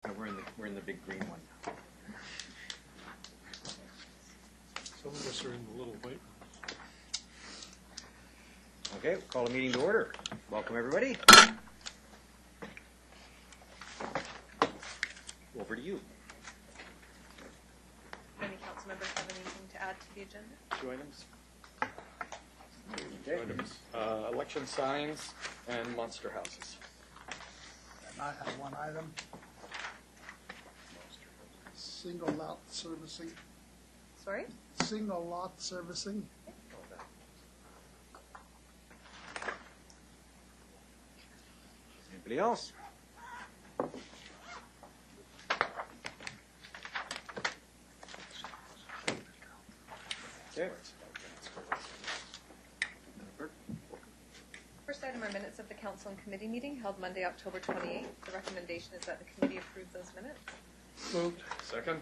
We're in the big green one. Some of us are in the little white. Okay, we'll call a meeting to order. Welcome, everybody. Over to you. Any council members have anything to add to the agenda? Two items. Okay. Election signs and monster houses. And I have one item. Single lot servicing. Sorry? Single lot servicing. Anybody else? Okay. First item are minutes of the council and committee meeting held Monday, October 28th. The recommendation is that the committee approve those minutes. Moved. Second.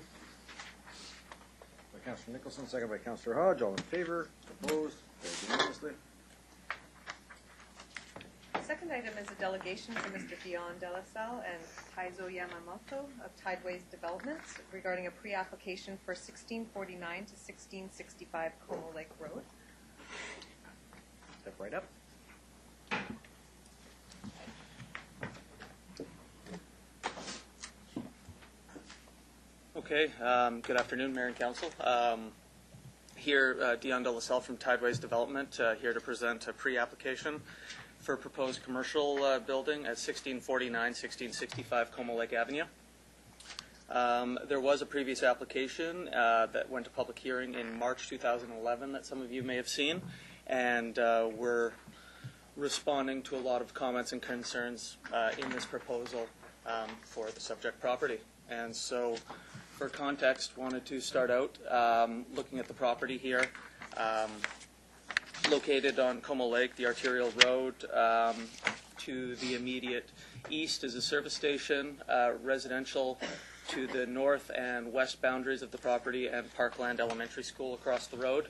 By Councillor Nicholson, second by Councillor Hodge. All in favor? Opposed? Carried unanimously. The second item is a delegation from Mr. Dionne, Delesalle and Taizo Yamamoto of Tideways Development regarding a pre-application for 1649 to 1665 Como Lake Road. Step right up. Okay, good afternoon, Mayor and Council. Here, Dionne Delesalle from Tideways Development, here to present a pre-application for a proposed commercial building at 1649, 1665 Como Lake Avenue. There was a previous application that went to public hearing in March 2011 that some of you may have seen, and we're responding to a lot of comments and concerns in this proposal for the subject property. And so, for context, wanted to start out looking at the property here. Located on Como Lake, the Arterial Road, to the immediate east is a service station, residential to the north and west boundaries of the property, and Parkland Elementary School across the road.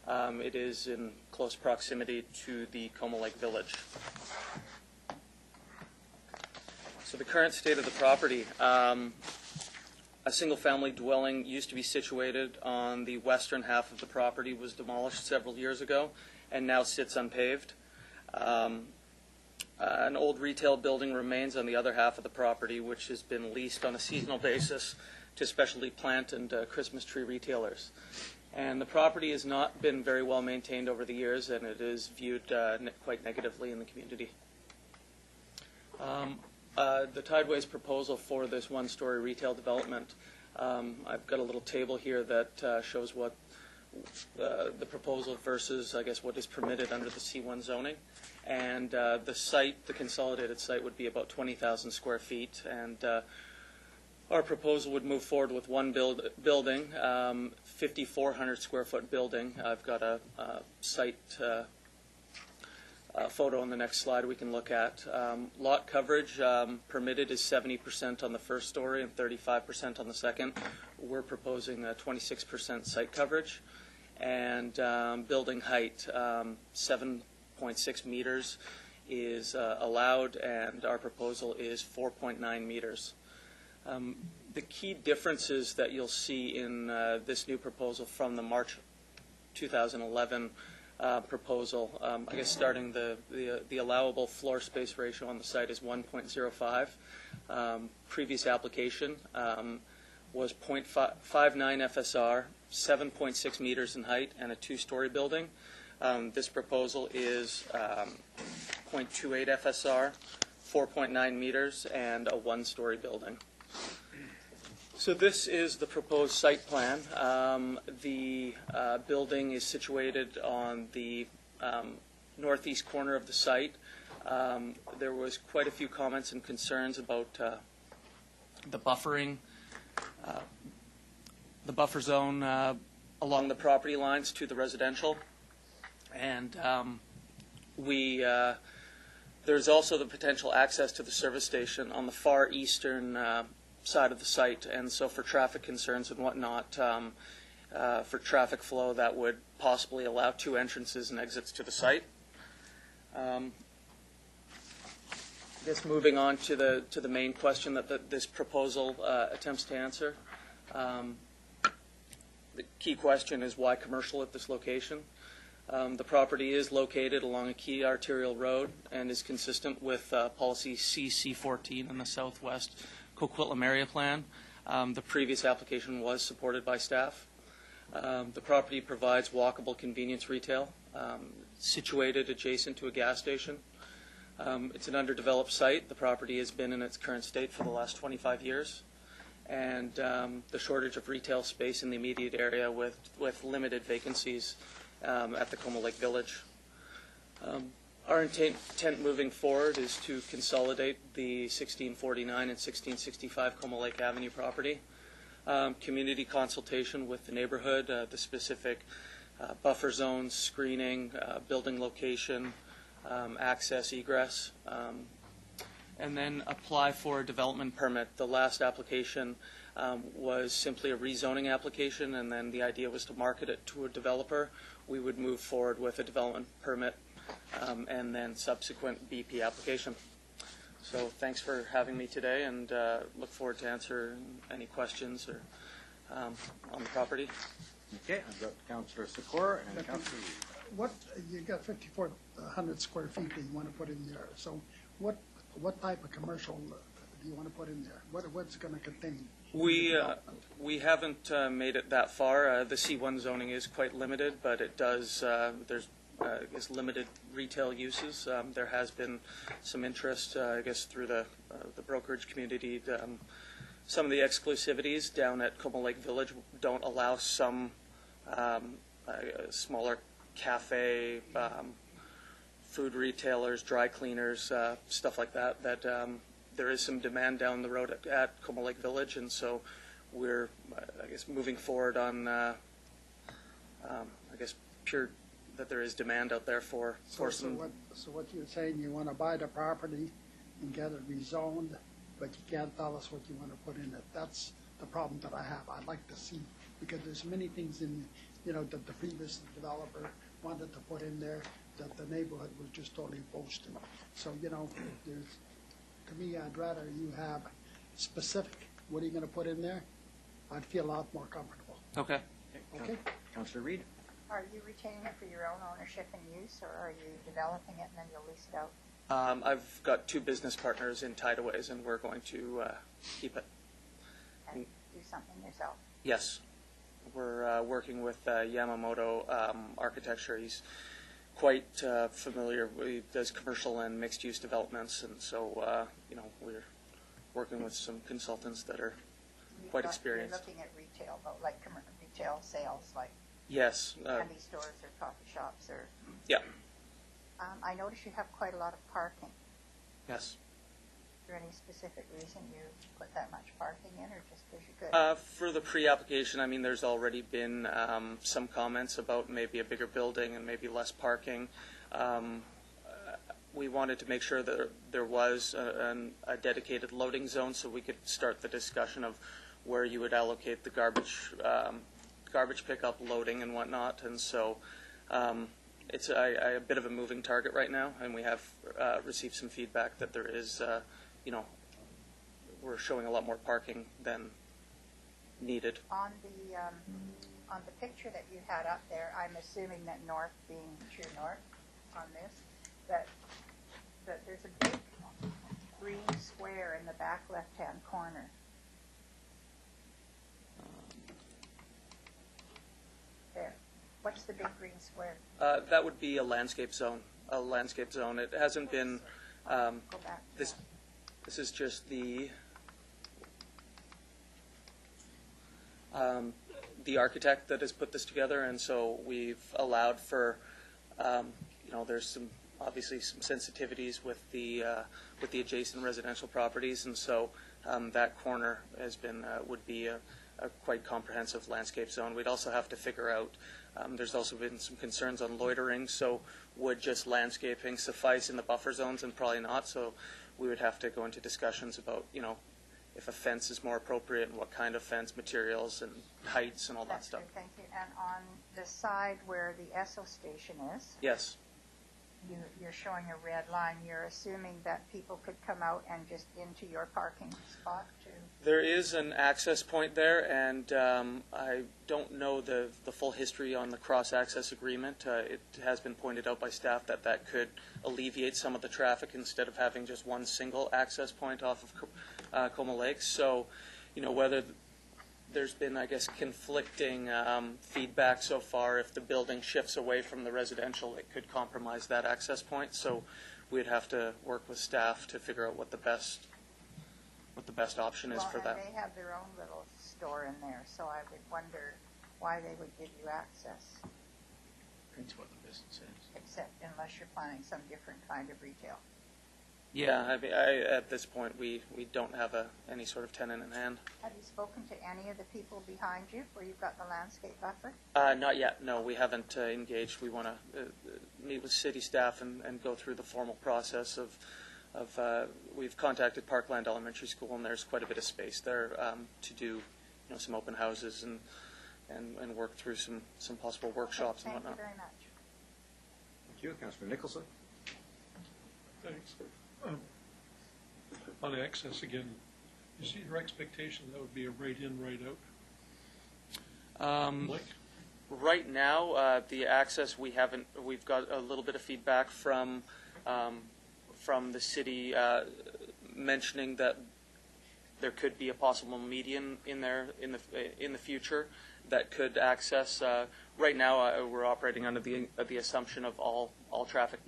It is in close proximity to the Como Lake Village. So the current state of the property. A single-family dwelling used to be situated on the western half of the property, was demolished several years ago, and now sits unpaved. An old retail building remains on the other half of the property, which has been leased on a seasonal basis to specialty plant and Christmas tree retailers. And the property has not been very well maintained over the years, and it is viewed quite negatively in the community. The Tideways proposal for this one-story retail development, I've got a little table here that shows what the proposal versus, I guess, what is permitted under the C1 zoning. And the site, the consolidated site, would be about 20,000 square feet. And our proposal would move forward with one building, 5,400 square foot building. I've got a site photo on the next slide we can look at. Lot coverage permitted is 70% on the first story and 35% on the second. We're proposing 26% site coverage. And building height, 7.6 meters is allowed, and our proposal is 4.9 meters. The key differences that you'll see in this new proposal from the March 2011 proposal, I guess starting the allowable floor space ratio on the site is 1.05. Previous application was 0.59 FSR, 7.6 meters in height, and a two-story building. This proposal is 0.28 FSR, 4.9 meters, and a one-story building. So this is the proposed site plan. The building is situated on the northeast corner of the site. There was quite a few comments and concerns about the buffering, the buffer zone along the property lines to the residential. And there's also the potential access to the service station on the far eastern side of the site, and so for traffic concerns and whatnot, for traffic flow, that would possibly allow two entrances and exits to the site. I guess moving on to the main question that this proposal attempts to answer. The key question is why commercial at this location? The property is located along a key arterial road and is consistent with policy CC14 in the Southwest Coquitlam area plan. The previous application was supported by staff. The property provides walkable convenience retail, situated adjacent to a gas station. It's an underdeveloped site. The property has been in its current state for the last 25 years. And the shortage of retail space in the immediate area with limited vacancies at the Como Lake Village. Our intent moving forward is to consolidate the 1649 and 1665 Como Lake Avenue property. Community consultation with the neighborhood, the specific buffer zones, screening, building location, access, egress, and then apply for a development permit. The last application was simply a rezoning application, and then the idea was to market it to a developer. We would move forward with a development permit and then subsequent BP application. So thanks for having me today, and look forward to answer any questions or on the property. Okay, I've got Councillor Secor and Councillor Reid. What, you got 5,400 square feet that you want to put in there, so what type of commercial do you want to put in there? What's it going to contain? We haven't made it that far. The C1 zoning is quite limited, but it does, there's I guess limited retail uses. There has been some interest, I guess, through the brokerage community. Some of the exclusivities down at Como Lake Village don't allow some smaller cafe, food retailers, dry cleaners, stuff like that, there is some demand down the road at Como Lake Village, and so we're, I guess, moving forward on, I guess, pure that there is demand out there for some. So what you're saying, you want to buy the property and get it rezoned, but you can't tell us what you want to put in it. That's the problem that I have. I'd like to see, because there's many things in, that the previous developer wanted to put in there that the neighborhood was just totally opposed to. So, to me, I'd rather you have specific, what are you going to put in there? I'd feel a lot more comfortable. Okay. Okay? Councillor Reid. Are you retaining it for your own ownership and use, or are you developing it and then you'll lease it out? I've got 2 business partners in Tideways, and we're going to keep it. And do something yourself? Yes. We're working with Yamamoto Architecture. He's quite familiar. He does commercial and mixed-use developments, and so, we're working with some consultants that are quite experienced. You're looking at retail, though, like retail sales, like Yes. candy stores or coffee shops, or... Yeah. I notice you have quite a lot of parking. Yes. Is there any specific reason you put that much parking in, or just because you could? For the pre-application, I mean, there's already been some comments about maybe a bigger building and maybe less parking. We wanted to make sure that there was a dedicated loading zone so we could start the discussion of where you would allocate the garbage pickup, loading, and whatnot. And so it's a bit of a moving target right now, and we have received some feedback that there is, we're showing a lot more parking than needed. On the picture that you had up there, I'm assuming that north being true north on this, that there's a big green square in the back left-hand corner. There. What's the big green square? That would be a landscape zone. It hasn't been. Go back. This is just the architect that has put this together, and so we've allowed for. There's obviously some sensitivities with the adjacent residential properties, and so that corner would be a quite comprehensive landscape zone. We'd also have to figure out. There's also been some concerns on loitering, so would just landscaping suffice in the buffer zones, and probably not. So we would have to go into discussions about, if a fence is more appropriate and what kind of fence, materials and heights and all that stuff. Good, thank you. And on the side where the Esso station is, Yes. you're showing a red line, you're assuming that people could come out and just into your parking spot too? There is an access point there, and I don't know the full history on the cross-access agreement. It has been pointed out by staff that that could alleviate some of the traffic instead of having just one single access point off of Como Lakes. So, whether there's been, I guess, conflicting feedback so far. If the building shifts away from the residential, it could compromise that access point. So we'd have to work with staff to figure out what the best option is for that. Well, and they have their own little store in there, so I would wonder why they would give you access, Depends what the business is. except unless you're planning some different kind of retail. Yeah, I mean, at this point, we don't have any sort of tenant in hand. Have you spoken to any of the people behind you where you've got the landscape buffer? Not yet. No, we haven't engaged. We want to meet with city staff and go through the formal process of we've contacted Parkland Elementary School, and there's quite a bit of space there to do some open houses and work through some possible workshops and whatnot. Thank you very much. Thank you. Councillor Nicholson. Thanks. On access again, is it your expectation that would be a right in, right out? Like? Right now, the access we've got a little bit of feedback from the city mentioning that there could be a possible median in there in the future that could access. Right now, we're operating under the assumption of all traffic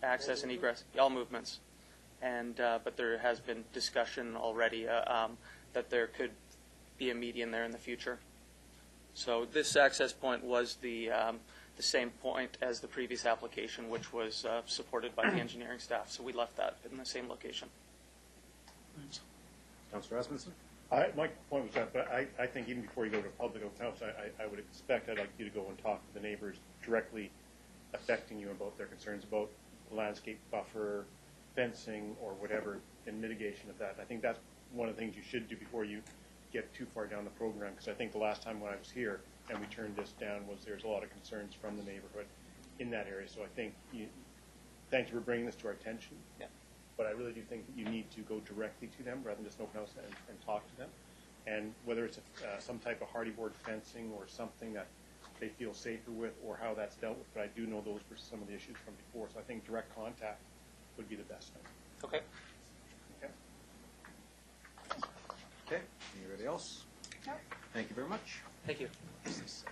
access and egress, all movements, and but there has been discussion already that there could be a median there in the future. So this access point was the same point as the previous application, which was supported by the engineering staff. So we left that in the same location. Thanks. Councillor Asmussen. My point was that, but I think even before you go to public open house, I would expect I'd like you to go and talk to the neighbors directly affecting you about their concerns about landscape buffer, fencing, or whatever in mitigation of that. I think that's one of the things you should do before you get too far down the program, because I think the last time when I was here and we turned this down there's a lot of concerns from the neighborhood in that area. So I think thank you for bringing this to our attention. Yeah. But I really do think that you need to go directly to them rather than just open house and talk to them. And whether it's some type of hardy board fencing or something that they feel safer with, or how that's dealt with. But I do know those were some of the issues from before. So I think direct contact would be the best thing. Okay. Okay. Okay. Anybody else? No. Thank you very much. Thank you. It's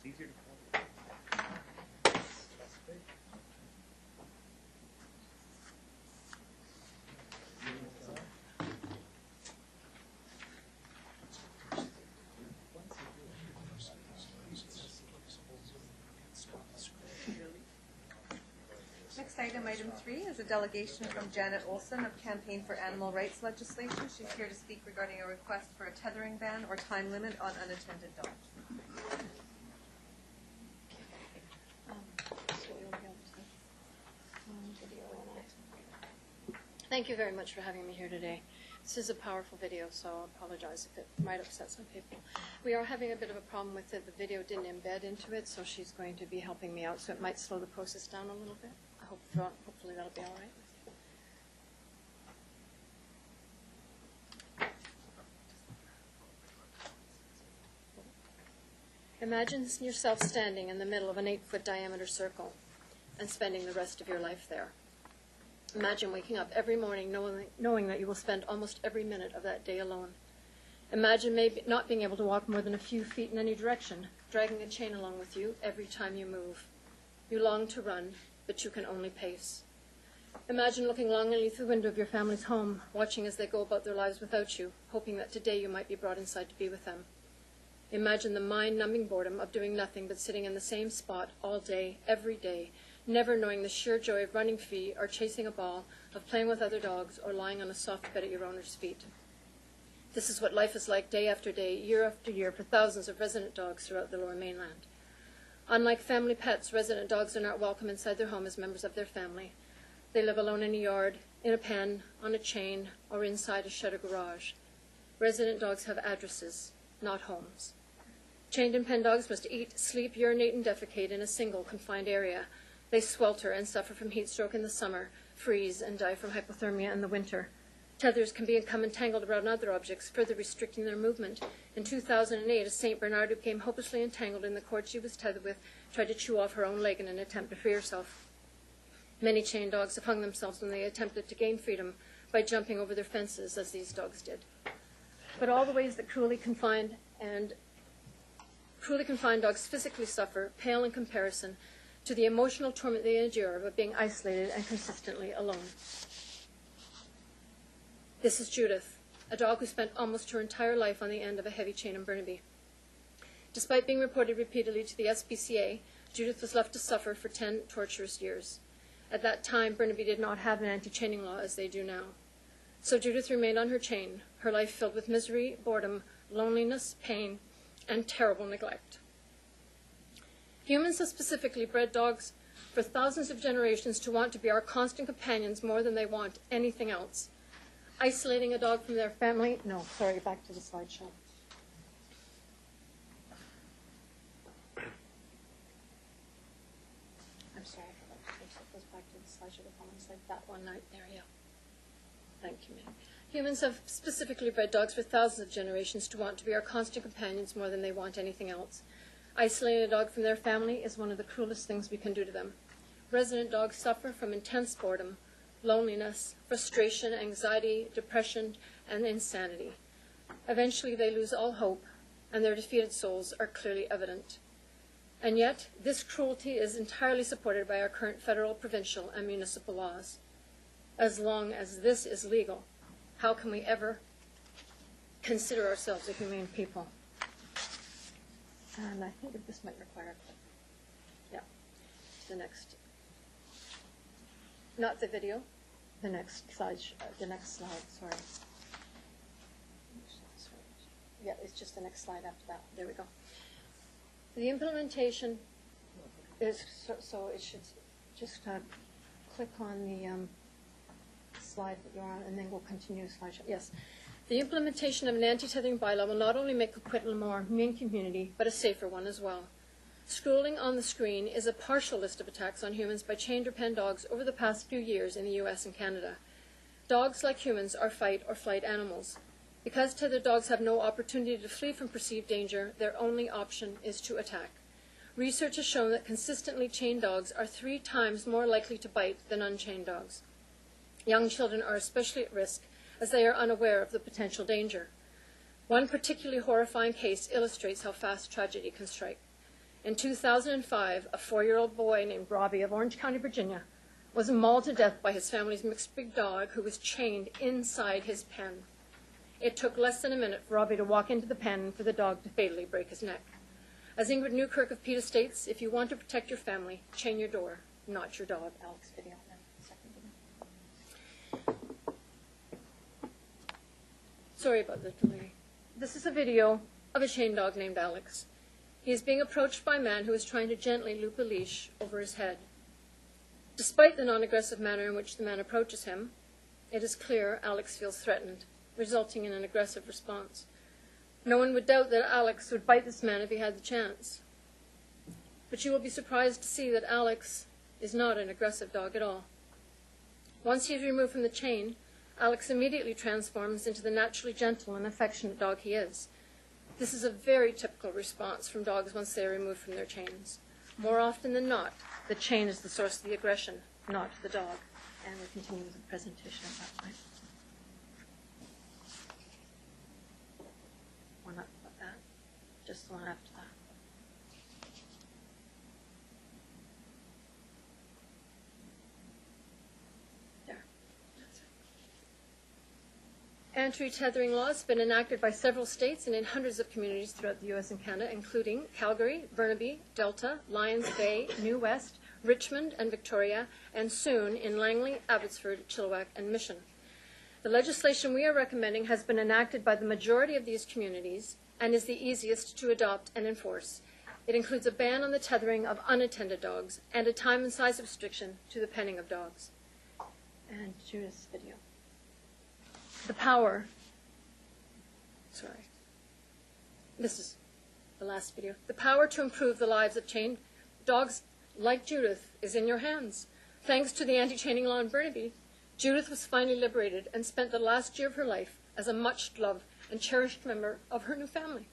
easier to Next item 3, is a delegation from Janet Olson of Campaign for Animal Rights Legislation. She's here to speak regarding a request for a tethering ban or time limit on unattended dogs. Thank you very much for having me here today. This is a powerful video, so I apologize if it might upset some people. We are having a bit of a problem with it. The video didn't embed into it, so she's going to be helping me out, so it might slow the process down a little bit. Hopefully that'll be all right. Imagine yourself standing in the middle of an 8-foot diameter circle and spending the rest of your life there. Imagine waking up every morning knowing that you will spend almost every minute of that day alone. Imagine maybe not being able to walk more than a few feet in any direction, dragging a chain along with you every time you move. You long to run, but you can only pace. Imagine looking longingly through the window of your family's home, watching as they go about their lives without you, hoping that today you might be brought inside to be with them. Imagine the mind-numbing boredom of doing nothing but sitting in the same spot all day, every day, never knowing the sheer joy of running free or chasing a ball, of playing with other dogs or lying on a soft bed at your owner's feet. This is what life is like day after day, year after year, for thousands of resident dogs throughout the Lower Mainland. Unlike family pets, resident dogs are not welcome inside their home as members of their family. They live alone in a yard, in a pen, on a chain, or inside a shed or garage. Resident dogs have addresses, not homes. Chained and pen dogs must eat, sleep, urinate, and defecate in a single confined area. They swelter and suffer from heat stroke in the summer, freeze, and die from hypothermia in the winter. Tethers can become entangled around other objects, further restricting their movement. In 2008, a St. Bernard who became hopelessly entangled in the cord she was tethered with tried to chew off her own leg in an attempt to free herself. Many chained dogs have hung themselves when they attempted to gain freedom by jumping over their fences, as these dogs did. But all the ways that cruelly confined dogs physically suffer pale in comparison to the emotional torment they endure of being isolated and consistently alone. This is Judith, a dog who spent almost her entire life on the end of a heavy chain in Burnaby. Despite being reported repeatedly to the SPCA, Judith was left to suffer for 10 torturous years. At that time, Burnaby did not have an anti-chaining law as they do now. So Judith remained on her chain, her life filled with misery, boredom, loneliness, pain, and terrible neglect. Humans have specifically bred dogs for thousands of generations to want to be our constant companions more than they want anything else. Isolating a dog from their family, back to the slideshow. I'm sorry, it goes back to the slideshow. It's like that one night there, yeah. Thank you, ma'am. Humans have specifically bred dogs for thousands of generations to want to be our constant companions more than they want anything else. Isolating a dog from their family is one of the cruelest things we can do to them. Resident dogs suffer from intense boredom, loneliness, frustration, anxiety, depression, and insanity. Eventually, they lose all hope, and their defeated souls are clearly evident. And yet, this cruelty is entirely supported by our current federal, provincial, and municipal laws. As long as this is legal, how can we ever consider ourselves a humane people? And I think that this might require a clip. Yeah, the next. Not the video, the next slide, sorry. Yeah, it's just the next slide after that. There we go. The implementation is, so it should just click on the slide that you're on, and then we'll continue the slideshow. Yes. The implementation of an anti-tethering bylaw will not only make Coquitlam a more humane community, but a safer one as well. Scrolling on the screen is a partial list of attacks on humans by chained or pen dogs over the past few years in the U.S. and Canada. Dogs, like humans, are fight or flight animals. Because tethered dogs have no opportunity to flee from perceived danger, their only option is to attack. Research has shown that consistently chained dogs are 3 times more likely to bite than unchained dogs. Young children are especially at risk as they are unaware of the potential danger. One particularly horrifying case illustrates how fast tragedy can strike. In 2005, a 4-year-old boy named Robbie of Orange County, Virginia, was mauled to death by his family's mixed breed dog who was chained inside his pen. It took less than a minute for Robbie to walk into the pen and for the dog to fatally break his neck. As Ingrid Newkirk of PETA states, if you want to protect your family, chain your door, not your dog. Alex, video. Sorry about the delay. This is a video of a chained dog named Alex. He is being approached by a man who is trying to gently loop a leash over his head. Despite the non-aggressive manner in which the man approaches him, it is clear Alex feels threatened, resulting in an aggressive response. No one would doubt that Alex would bite this man if he had the chance. But you will be surprised to see that Alex is not an aggressive dog at all. Once he is removed from the chain, Alex immediately transforms into the naturally gentle and affectionate dog he is. This is a very typical response from dogs once they are removed from their chains. More often than not, the chain is the source of the aggression, not the dog. And we continue with the presentation at that point. One up about that, just the one after that. Anti-tethering laws have been enacted by several states and in hundreds of communities throughout the U.S. and Canada, including Calgary, Burnaby, Delta, Lions Bay, New West, Richmond, and Victoria, and soon in Langley, Abbotsford, Chilliwack, and Mission. The legislation we are recommending has been enacted by the majority of these communities and is the easiest to adopt and enforce. It includes a ban on the tethering of unattended dogs and a time and size restriction to the penning of dogs. And Judith's video. The power, this is the last video. The power to improve the lives of chained dogs like Judith is in your hands. Thanks to the anti-chaining law in Burnaby, Judith was finally liberated and spent the last year of her life as a much-loved and cherished member of her new family.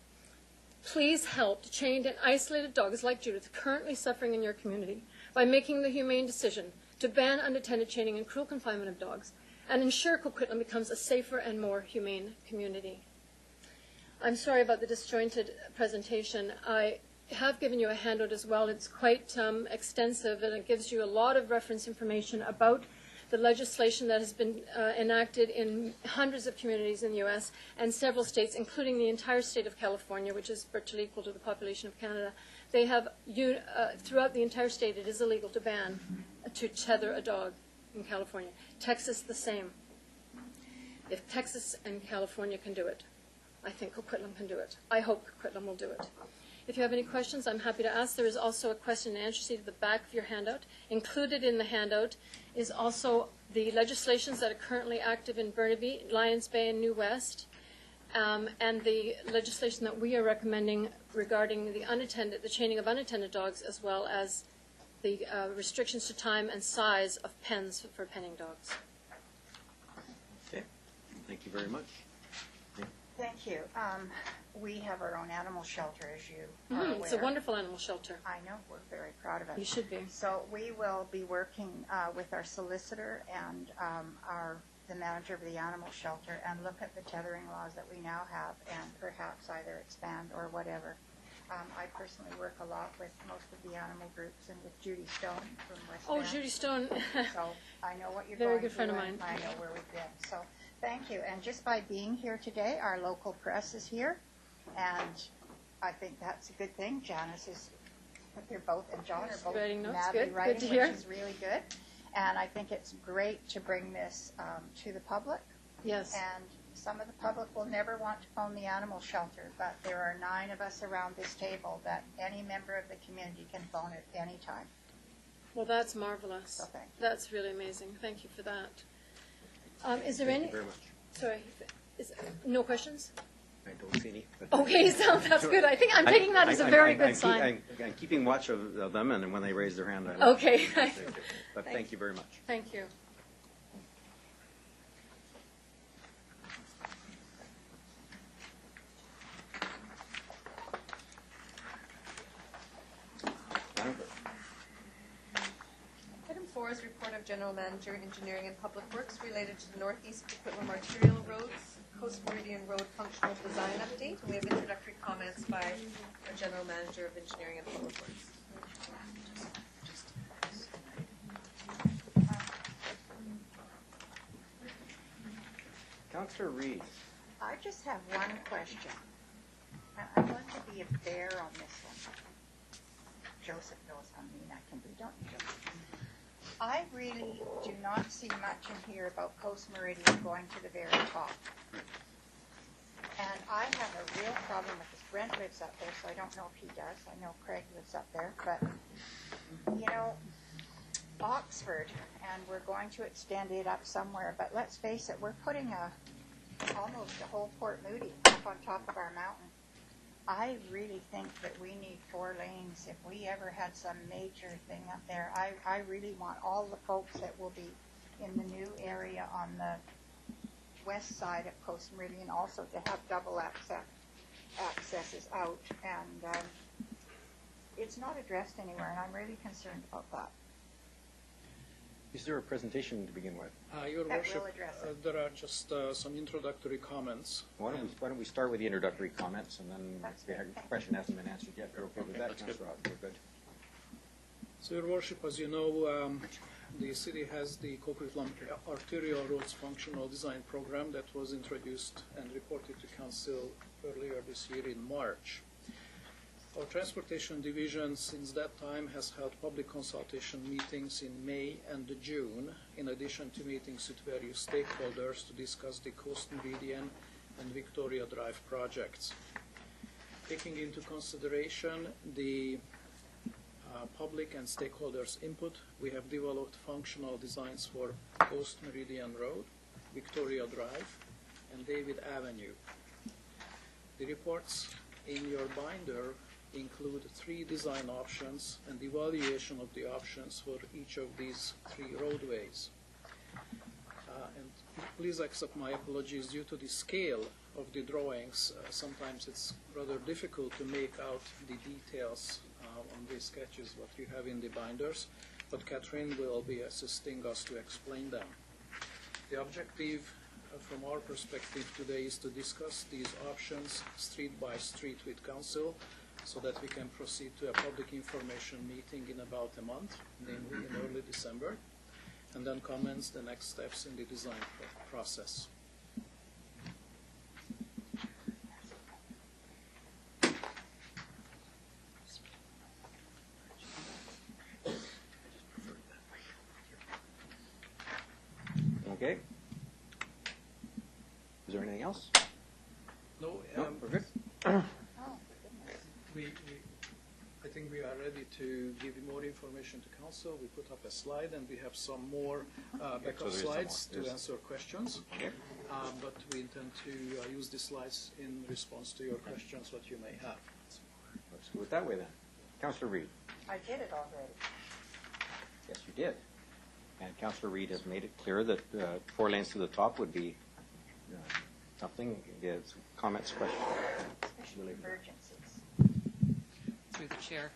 Please help chained and isolated dogs like Judith currently suffering in your community by making the humane decision to ban unattended chaining and cruel confinement of dogs and ensure Coquitlam becomes a safer and more humane community. I'm sorry about the disjointed presentation. I have given you a handout as well. It's quite extensive, and it gives you a lot of reference information about the legislation that has been enacted in hundreds of communities in the U.S. and several states, including the entire state of California, which is virtually equal to the population of Canada. They have, throughout the entire state, it is illegal to ban, to tether a dog in California. Texas, the same. If Texas and California can do it, I think Coquitlam can do it. I hope Coquitlam will do it. If you have any questions, I'm happy to ask. There is also a question and answer sheet at the back of your handout. Included in the handout is also the legislations that are currently active in Burnaby, Lions Bay, and New West, and the legislation that we are recommending regarding the chaining of unattended dogs, as well as the restrictions to time and size of pens for penning dogs. Okay, thank you very much. Thank you. We have our own animal shelter, as you are aware. It's a wonderful animal shelter. I know. We're very proud of it. You should be. So we will be working with our solicitor and the manager of the animal shelter and look at the tethering laws that we now have and perhaps either expand or whatever. I personally work a lot with most of the animal groups and with Judy Stone from West Oh, End. Judy Stone. So I know what you're Very going good friend of through, and mine. I know where we've been. So thank you. And just by being here today, our local press is here, and I think that's a good thing. Janice is, they're both, and John are both Writing notes. madly Good. writing, Good to hear. which is really good. And I think it's great to bring this to the public. Yes. And some of the public will never want to phone the animal shelter, but there are 9 of us around this table that any member of the community can phone at any time. Well, that's marvelous. So thank you. That's really amazing. Thank you for that. Is there Thank any? you very much. Sorry. No questions? I don't see any. But Okay, so that's good. I think I'm taking that as a very good sign. I'm keeping watch of them, and when they raise their hand, I look. Okay. But thank you very much. Thank you. Item 4 is report of General Manager, Engineering and Public Works related to the Northeast Coquitlam Arterial Roads, Coast Meridian Road Functional Design Update. And we have introductory comments by our General Manager of Engineering and Public Works. Councillor Reed. I just have one question. I'm going to be a bear on this one. Joseph knows how mean I can be, don't you, Joseph? I really do not see much in here about Coast Meridian going to the very top. And I have a real problem with this. Brent lives up there, so I don't know if he does. I know Craig lives up there. But, you know, Oxford, and we're going to extend it up somewhere. But let's face it, we're putting almost a whole Port Moody up on top of our mountain. I really think that we need 4 lanes if we ever had some major thing up there. I really want all the folks that will be in the new area on the west side of Coast Meridian also to have double accesses out. And it's not addressed anywhere, and I'm really concerned about that. Is there a presentation to begin with? Your That Worship, will address it. there are just some introductory comments. Why don't we start with the introductory comments, and then That's if the good. question hasn't been answered yet, we're okay with that, That's good. Councillor Hodge, we're good. So, Your Worship, as you know, the city has the Coquitlam Arterial Roads Functional Design Program that was introduced and reported to Council earlier this year in March. Our Transportation Division, since that time, has held public consultation meetings in May and June, in addition to meetings with various stakeholders to discuss the Coast Meridian and Victoria Drive projects. taking into consideration the public and stakeholders' input, we have developed functional designs for Coast Meridian Road, Victoria Drive, and David Avenue. The reports in your binder include 3 design options and evaluation of the options for each of these 3 roadways. And please accept my apologies due to the scale of the drawings. Sometimes it's rather difficult to make out the details on these sketches what you have in the binders, but Catherine will be assisting us to explain them. The objective from our perspective today is to discuss these options street by street with Council so that we can proceed to a public information meeting in about a month, namely in early December, and then commence the next steps in the design process. Okay. Is there anything else? No, No, we're good. Oh, goodness. I think we are ready to give you more information to Council. We put up a slide and we have some more so backup there is some slides more. to Yes. answer questions. Okay. But we intend to use these slides in response to your questions, what you may have. Let's do it that way then. Councillor Reid. I did it already. Yes, you did. And Councillor Reid has made it clear that 4 lanes to the top would be something. Comments, questions? Especially emergencies. Through the chair.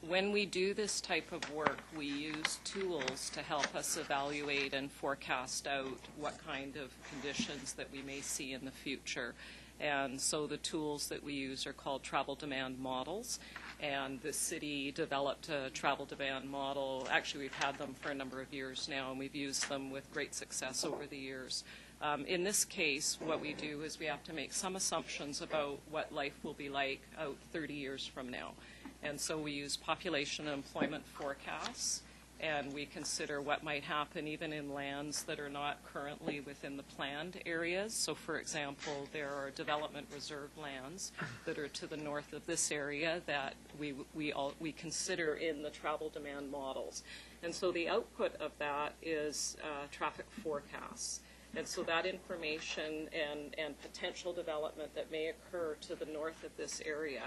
When we do this type of work, we use tools to help us evaluate and forecast out what kind of conditions that we may see in the future. And so the tools that we use are called travel demand models. And the city developed a travel demand model. Actually, we've had them for a number of years now, and we've used them with great success over the years. In this case, what we do is we have to make some assumptions about what life will be like out 30 years from now. And so we use population and employment forecasts, and we consider what might happen even in lands that are not currently within the planned areas. So, for example, there are development reserve lands that are to the north of this area that we consider in the travel demand models. And so the output of that is traffic forecasts. And so that information and potential development that may occur to the north of this area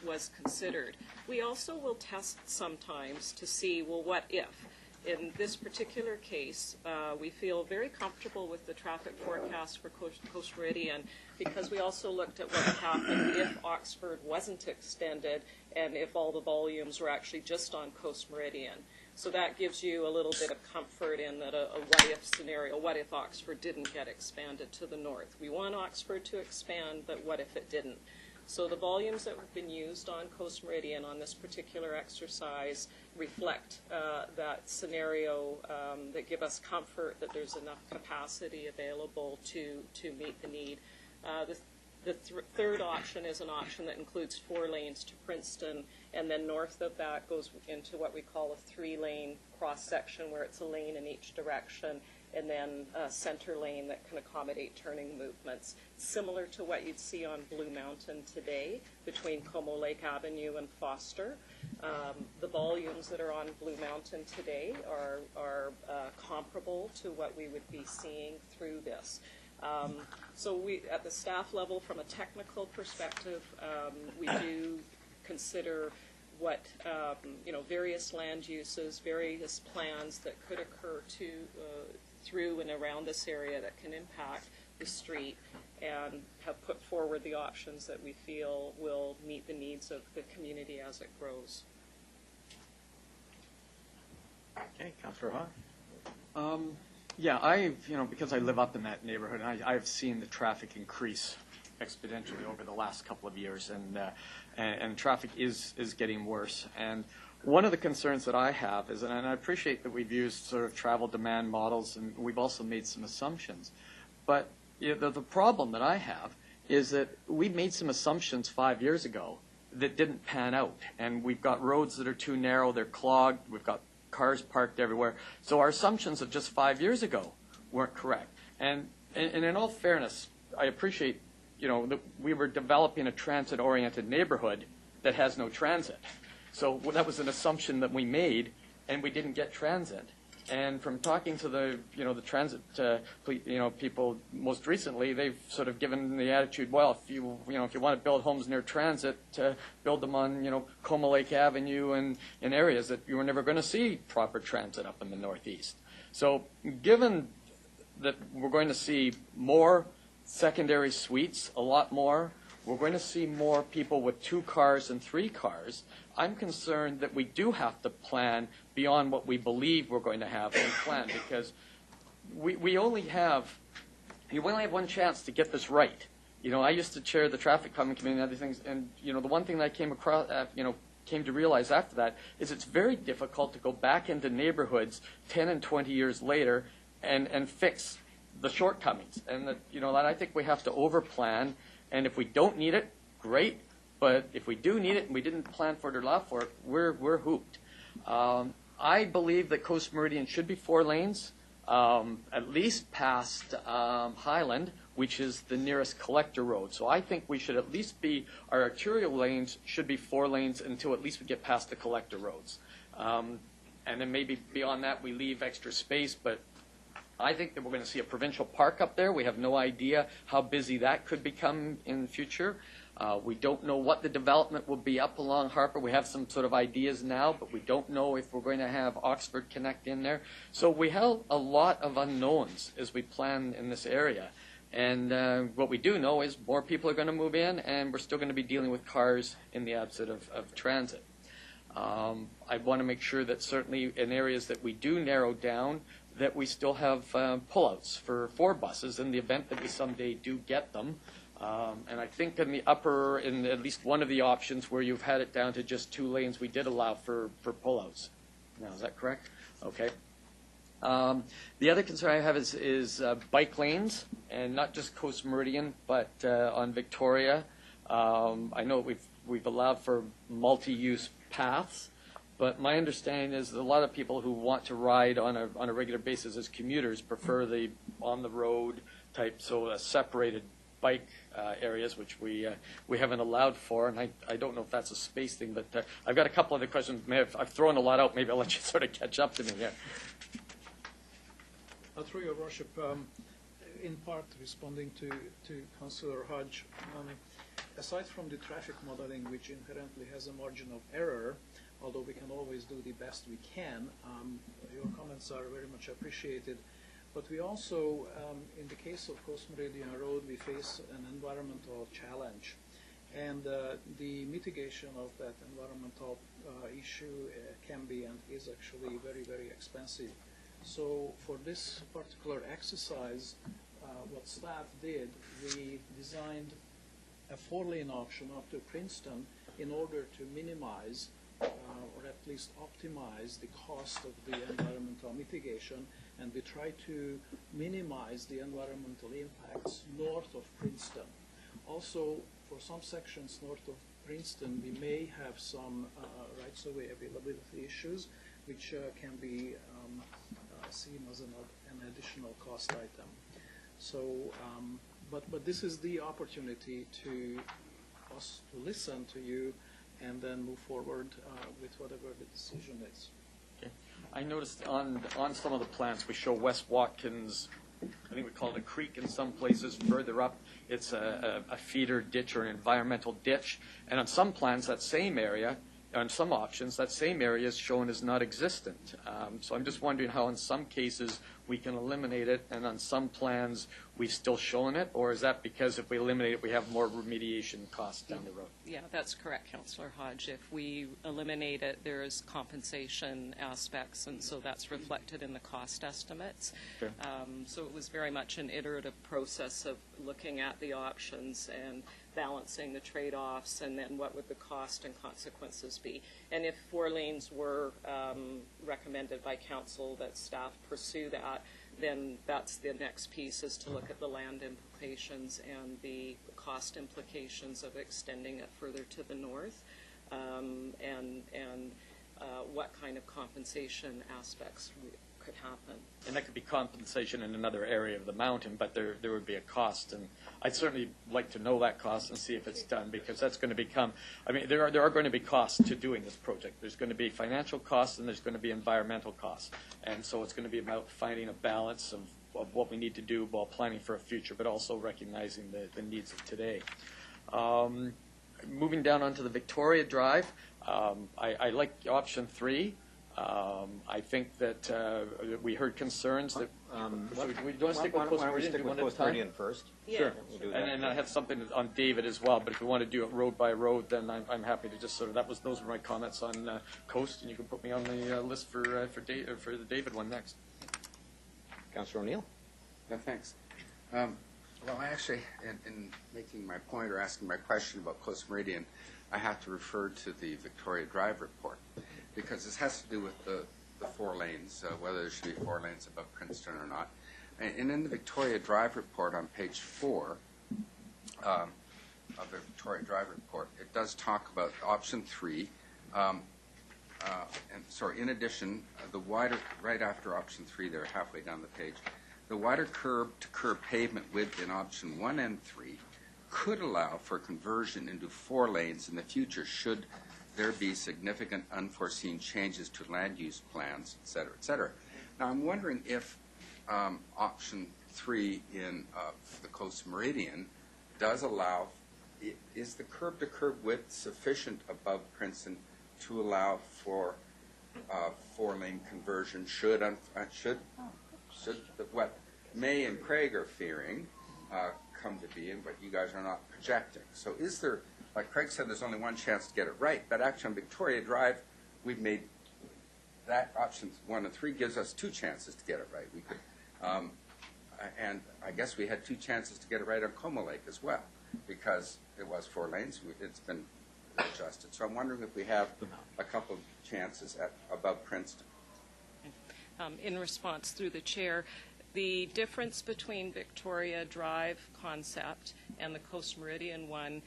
was considered. We also will test sometimes to see, well, what if? In this particular case, we feel very comfortable with the traffic forecast for Coast Meridian because we also looked at what would happen if Oxford wasn't extended and if all the volumes were actually just on Coast Meridian. So that gives you a little bit of comfort in that a what-if scenario. What if Oxford didn't get expanded to the north? We want Oxford to expand, but what if it didn't? So the volumes that have been used on Coast Meridian on this particular exercise reflect that scenario that give us comfort that there's enough capacity available to meet the need. The third option is an option that includes 4 lanes to Princeton, and then north of that goes into what we call a 3-lane cross-section where it's a lane in each direction, and then a center lane that can accommodate turning movements, similar to what you'd see on Blue Mountain today between Como Lake Avenue and Foster. The volumes that are on Blue Mountain today are comparable to what we would be seeing through this. So we, at the staff level, from a technical perspective, we do consider what, various land uses, various plans that could occur through and around this area that can impact the street, and have put forward the options that we feel will meet the needs of the community as it grows. Okay, Councillor Hahn. Yeah, because I live up in that neighborhood, I've seen the traffic increase exponentially over the last couple of years, and traffic is getting worse. And one of the concerns that I have is, and I appreciate that we've used sort of travel demand models, and we've also made some assumptions, but the problem that I have is that we made some assumptions 5 years ago that didn't pan out, and we've got roads that are too narrow, they're clogged, we've got cars parked everywhere. So our assumptions of just 5 years ago weren't correct. And in all fairness, I appreciate we were developing a transit-oriented neighborhood that has no transit. So that was an assumption that we made, and we didn't get transit. And from talking to the transit people most recently, they've sort of given the attitude, well, if you want to build homes near transit, build them on Coma Lake Avenue and in areas that you were never going to see proper transit up in the Northeast. So given that we're going to see more secondary suites, a lot more, we're going to see more people with 2 cars and 3 cars, I'm concerned that we do have to plan beyond what we believe we're going to have and plan, because we only have one chance to get this right. I used to chair the traffic calming committee and other things, and the one thing that I came across, came to realize after that is it's very difficult to go back into neighborhoods 10 and 20 years later and fix the shortcomings. And that I think we have to overplan, and if we don't need it, great. But if we do need it and we didn't plan for it or allow for it, we're hooped. I believe that Coast Meridian should be 4 lanes, at least past Highland, which is the nearest collector road. So I think we should at least our arterial lanes should be 4 lanes until at least we get past the collector roads. And then maybe beyond that we leave extra space, but I think that we're going to see a provincial park up there. We have no idea how busy that could become in the future. We don't know what the development will be up along Harper. We have some sort of ideas now, but we don't know if we're going to have Oxford Connect in there. So we have a lot of unknowns as we plan in this area. And what we do know is more people are going to move in, and we're still going to be dealing with cars in the absence of transit. I want to make sure that certainly in areas that we do narrow down, that we still have pullouts for buses in the event that we someday do get them. And I think in at least one of the options where you've had it down to just 2 lanes, we did allow for pullouts. Now, is that correct? Okay. The other concern I have is bike lanes, and not just Coast Meridian, but on Victoria. I know we've allowed for multi-use paths, but my understanding is that a lot of people who want to ride on a regular basis as commuters prefer the on-the-road type, so separated bike areas, which we haven't allowed for, and I don't know if that's a space thing, but I've got a couple other questions. I've thrown a lot out. Maybe I'll let you sort of catch up to me here. Through your worship, in part responding to Councillor Hodge, aside from the traffic modeling, which inherently has a margin of error, although we can always do the best we can, your comments are very much appreciated. But we also, in the case of Coast Meridian Road, we face an environmental challenge. And the mitigation of that environmental issue can be and is actually very, very expensive. So for this particular exercise, what staff did, we designed a 4-lane option up to Princeton in order to minimize or at least optimize the cost of the environmental mitigation, and we try to minimize the environmental impacts north of Princeton. Also, for some sections north of Princeton, we may have some rights-of-way availability issues, which can be seen as an additional cost item. So, but this is the opportunity to us to listen to you and then move forward with whatever the decision is. Okay. I noticed on some of the plans we show West Watkins, I think we call it a creek in some places. Further up, it's a feeder ditch or an environmental ditch. And on some plans, that same area, on some options, that same area is shown as not existent. So I'm just wondering how in some cases we can eliminate it, and on some plans we've still shown it, or is that because if we eliminate it we have more remediation costs down the road? Yeah, that's correct, Councillor Hodge. If we eliminate it, there is compensation aspects, and so that's reflected in the cost estimates. Okay. So it was very much an iterative process of looking at the options and balancing the trade-offs, and then what would the cost and consequences be. And if 4 lanes were recommended by council that staff pursue that, then that's the next piece, is to look at the land implications and the cost implications of extending it further to the north, and what kind of compensation aspects could happen. And that could be compensation in another area of the mountain, but there would be a cost. And I'd certainly like to know that cost and see if it's done, because that's going to become, I mean, there are going to be costs to doing this project. There's going to be financial costs and there's going to be environmental costs. And so it's going to be about finding a balance of what we need to do while planning for a future, but also recognizing the needs of today. Moving down onto the Victoria Drive, I like option 3. I think that we heard concerns that. So we don't stick with Coast Meridian. Stick with Coast Meridian first? Yeah. Sure. We'll do that. And I have something on David as well. But if you want to do it road by road, then I'm happy to just sort of. Those were my comments on Coast, and you can put me on the list for the David one next. Councillor O'Neill? No, thanks. Well, I actually, in making my point or asking my question about Coast Meridian, I have to refer to the Victoria Drive report, because this has to do with the 4 lanes, whether there should be 4 lanes above Princeton or not. And in the Victoria Drive report on page 4 of the Victoria Drive report, it does talk about option 3. In addition, the wider, right after option 3 there, halfway down the page, the wider curb-to-curb pavement width in option 1 and 3 could allow for conversion into 4 lanes in the future should there be significant unforeseen changes to land use plans, et cetera, et cetera. Now, I'm wondering if option 3 in the Coast Meridian does allow, is the curb-to-curb width sufficient above Princeton to allow for 4-lane conversion should what May and Craig are fearing come to be and what you guys are not projecting? So is there, like Craig said, there's only one chance to get it right, but actually on Victoria Drive, we've made that options 1 and 3 gives us 2 chances to get it right. We could, and I guess we had 2 chances to get it right on Como Lake as well, because it was 4 lanes. It's been adjusted. So I'm wondering if we have a couple of chances above Princeton. In response through the chair, the difference between Victoria Drive concept and the Coast Meridian one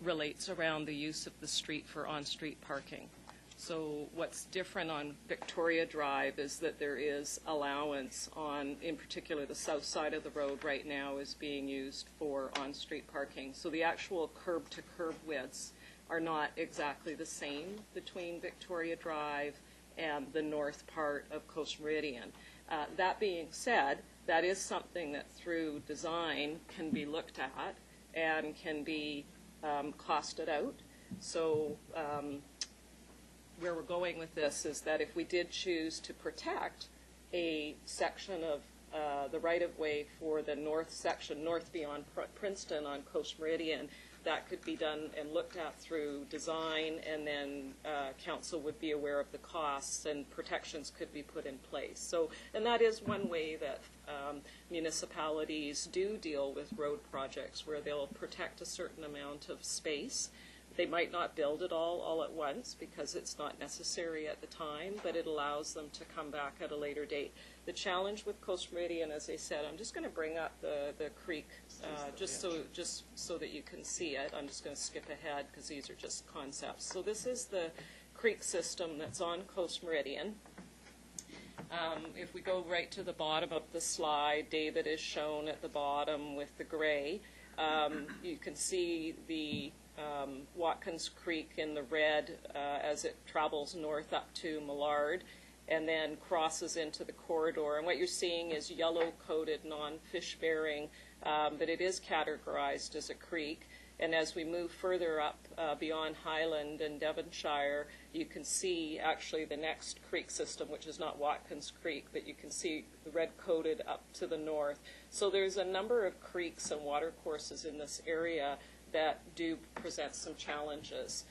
relates around the use of the street for on-street parking. So what's different on Victoria Drive is that there is allowance on, in particular, the south side of the road right now is being used for on-street parking. So the actual curb-to-curb widths are not exactly the same between Victoria Drive and the north part of Coast Meridian. That being said, that is something that through design can be looked at and can be costed out. So where we're going with this is that if we did choose to protect a section of the right-of-way for the north section, north beyond Princeton on Coast Meridian, that could be done and looked at through design, and then council would be aware of the costs and protections could be put in place. So, and that is one way that municipalities do deal with road projects, where they'll protect a certain amount of space. They might not build it all at once because it's not necessary at the time, but it allows them to come back at a later date. The challenge with Coast Meridian, as I said, I'm just going to bring up the creek just so that you can see it. I'm just going to skip ahead because these are just concepts. So this is the creek system that's on Coast Meridian. If we go right to the bottom of the slide, David is shown at the bottom with the gray. You can see the Watkins Creek in the red as it travels north up to Millard and then crosses into the corridor. And what you're seeing is yellow-coated, non-fish-bearing, but it is categorized as a creek. And as we move further up beyond Highland and Devonshire, you can see actually the next creek system, which is not Watkins Creek, but you can see the red-coated up to the north. So there's a number of creeks and watercourses in this area that do present some challenges.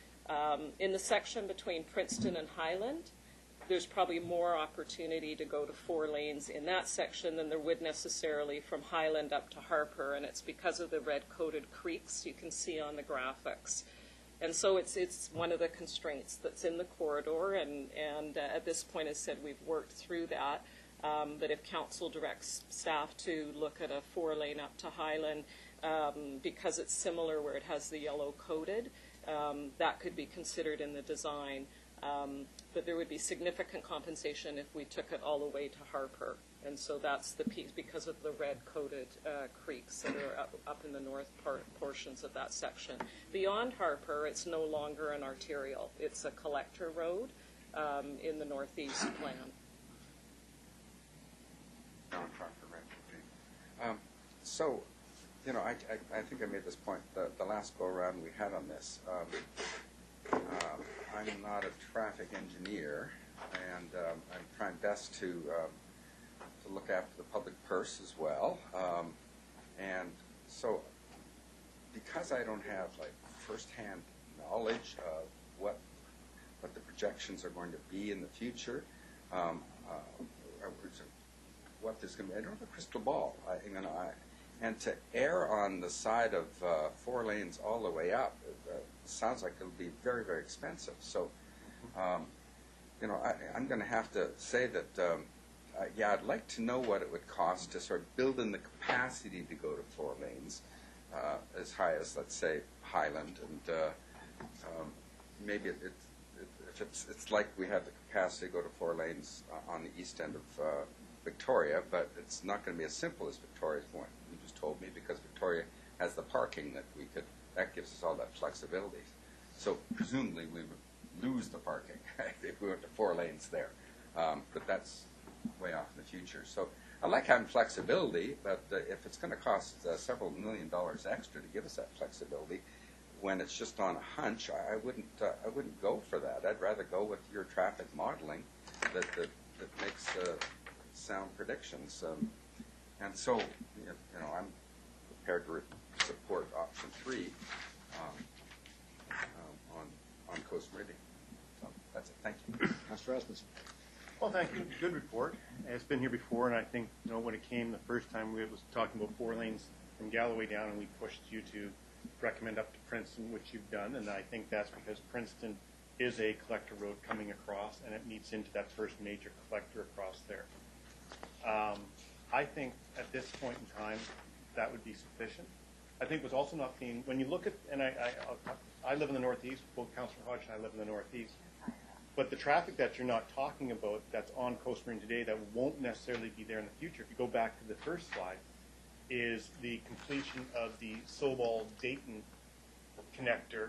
In the section between Princeton and Highland, there's probably more opportunity to go to 4 lanes in that section than there would necessarily from Highland up to Harper, and it's because of the red-coated creeks you can see on the graphics. And so it's one of the constraints that's in the corridor, and at this point, as said, we've worked through that. But if council directs staff to look at a 4-lane up to Highland, because it's similar where it has the yellow coated, that could be considered in the design. But there would be significant compensation if we took it all the way to Harper. And so that's the piece because of the red-coated creeks that are up in the north portions of that section. Beyond Harper, it's no longer an arterial. It's a collector road in the northeast plan. So, you know, I think I made this point the last go-around we had on this. I'm not a traffic engineer, and I'm trying best to look after the public purse as well. And so, because I don't have like firsthand knowledge of what the projections are going to be in the future, what there's going to be, I don't have a crystal ball. And to err on the side of 4 lanes all the way up sounds like it'll be very, very expensive. So, you know, I'm going to have to say that, yeah, I'd like to know what it would cost to sort of build in the capacity to go to 4 lanes as high as, let's say, Highland. And maybe if it's like we have the capacity to go to 4 lanes on the east end of Victoria, but it's not going to be as simple as Victoria's one. You just told me, because Victoria has the parking that gives us all that flexibility. So presumably we would lose the parking if we went to 4 lanes there. But that's way off in the future. So I like having flexibility, but if it's going to cost several $1 million extra to give us that flexibility, when it's just on a hunch, I wouldn't go for that. I'd rather go with your traffic modeling that makes sound predictions. And so, you know, I'm prepared to support option 3 on Coast Meridian. So that's it. Thank you. Mr. Rasmussen. Well, thank you. Good report. It's been here before, and I think, you know, when it came the first time, we was talking about 4 lanes from Galloway down, and we pushed you to recommend up to Princeton, which you've done, and I think that's because Princeton is a collector road coming across, and it meets into that first major collector across there. I think at this point in time, that would be sufficient. I think what's also not being, when you look at, and I live in the Northeast, both Councillor Hodge and I live in the Northeast, but the traffic that you're not talking about that's on Coast Meridian today that won't necessarily be there in the future, if you go back to the first slide, is the completion of the Sobol-Dayton connector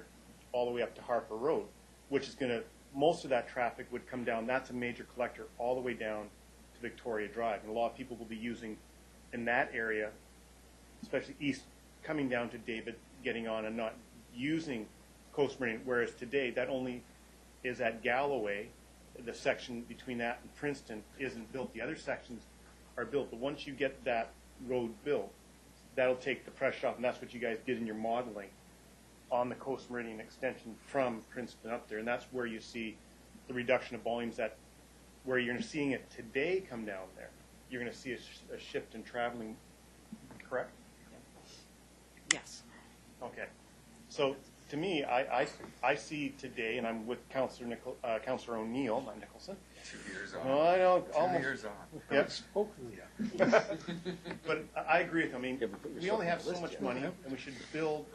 all the way up to Harper Road, which is going to, most of that traffic would come down. That's a major collector all the way down to Victoria Drive. And a lot of people will be using in that area, especially east, coming down to David, getting on and not using Coast Meridian, whereas today that only is at Galloway. The section between that and Princeton isn't built. The other sections are built, but once you get that road built, that'll take the pressure off, and that's what you guys did in your modeling on the Coast Meridian extension from Princeton up there, and that's where you see the reduction of volumes, that where you're seeing it today come down there. You're going to see a shift in traveling, correct? Yes. Okay. So to me, I see today, and I'm with Councillor O'Neill, not Nicholson. 2 years on. No, I don't. 2 years on. Yep. Spoken yet. But I agree with him. I mean, we only have so much money, and we should build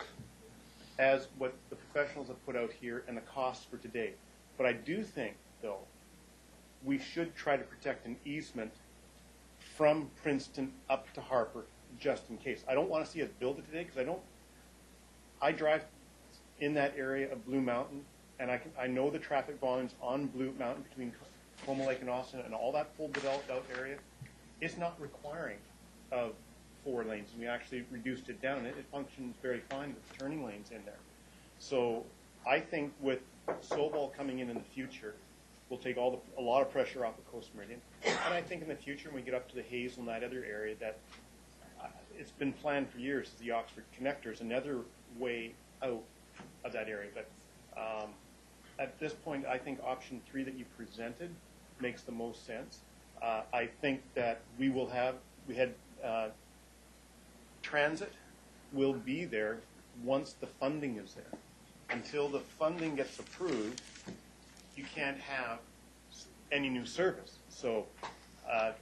as what the professionals have put out here and the costs for today. But I do think, though, we should try to protect an easement from Princeton up to Harper, just in case. I don't want to see us build it today, because I drive in that area of Blue Mountain, and I know the traffic volumes on Blue Mountain between Coma Lake and Austin and all that full developed out area. It's not requiring of 4 lanes, and we actually reduced it down. It functions very fine with turning lanes in there. So I think with Sobol coming in the future, we'll take a lot of pressure off the Coast Meridian. And I think in the future, when we get up to the Hazel and that other area, that it's been planned for years as the Oxford Connector is another way out of that area. But at this point, I think option 3 that you presented makes the most sense. I think that we had transit will be there once the funding is there. Until the funding gets approved, you can't have any new service. So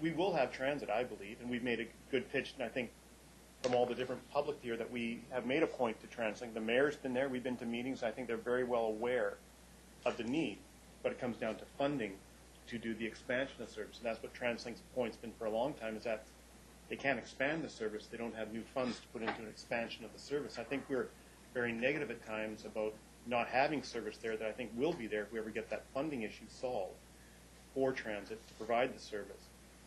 we will have transit, I believe, and we've made a good pitch, and I think from all the different public here that we have made a point to transit. The mayor's been there, we've been to meetings, I think they're very well aware of the need. but it comes down to funding to do the expansion of service. And that's what TransLink's point's been for a long time, is that they can't expand the service. They don't have new funds to put into an expansion of the service. I think we're very negative at times about not having service there that I think will be there if we ever get that funding issue solved for transit to provide the service.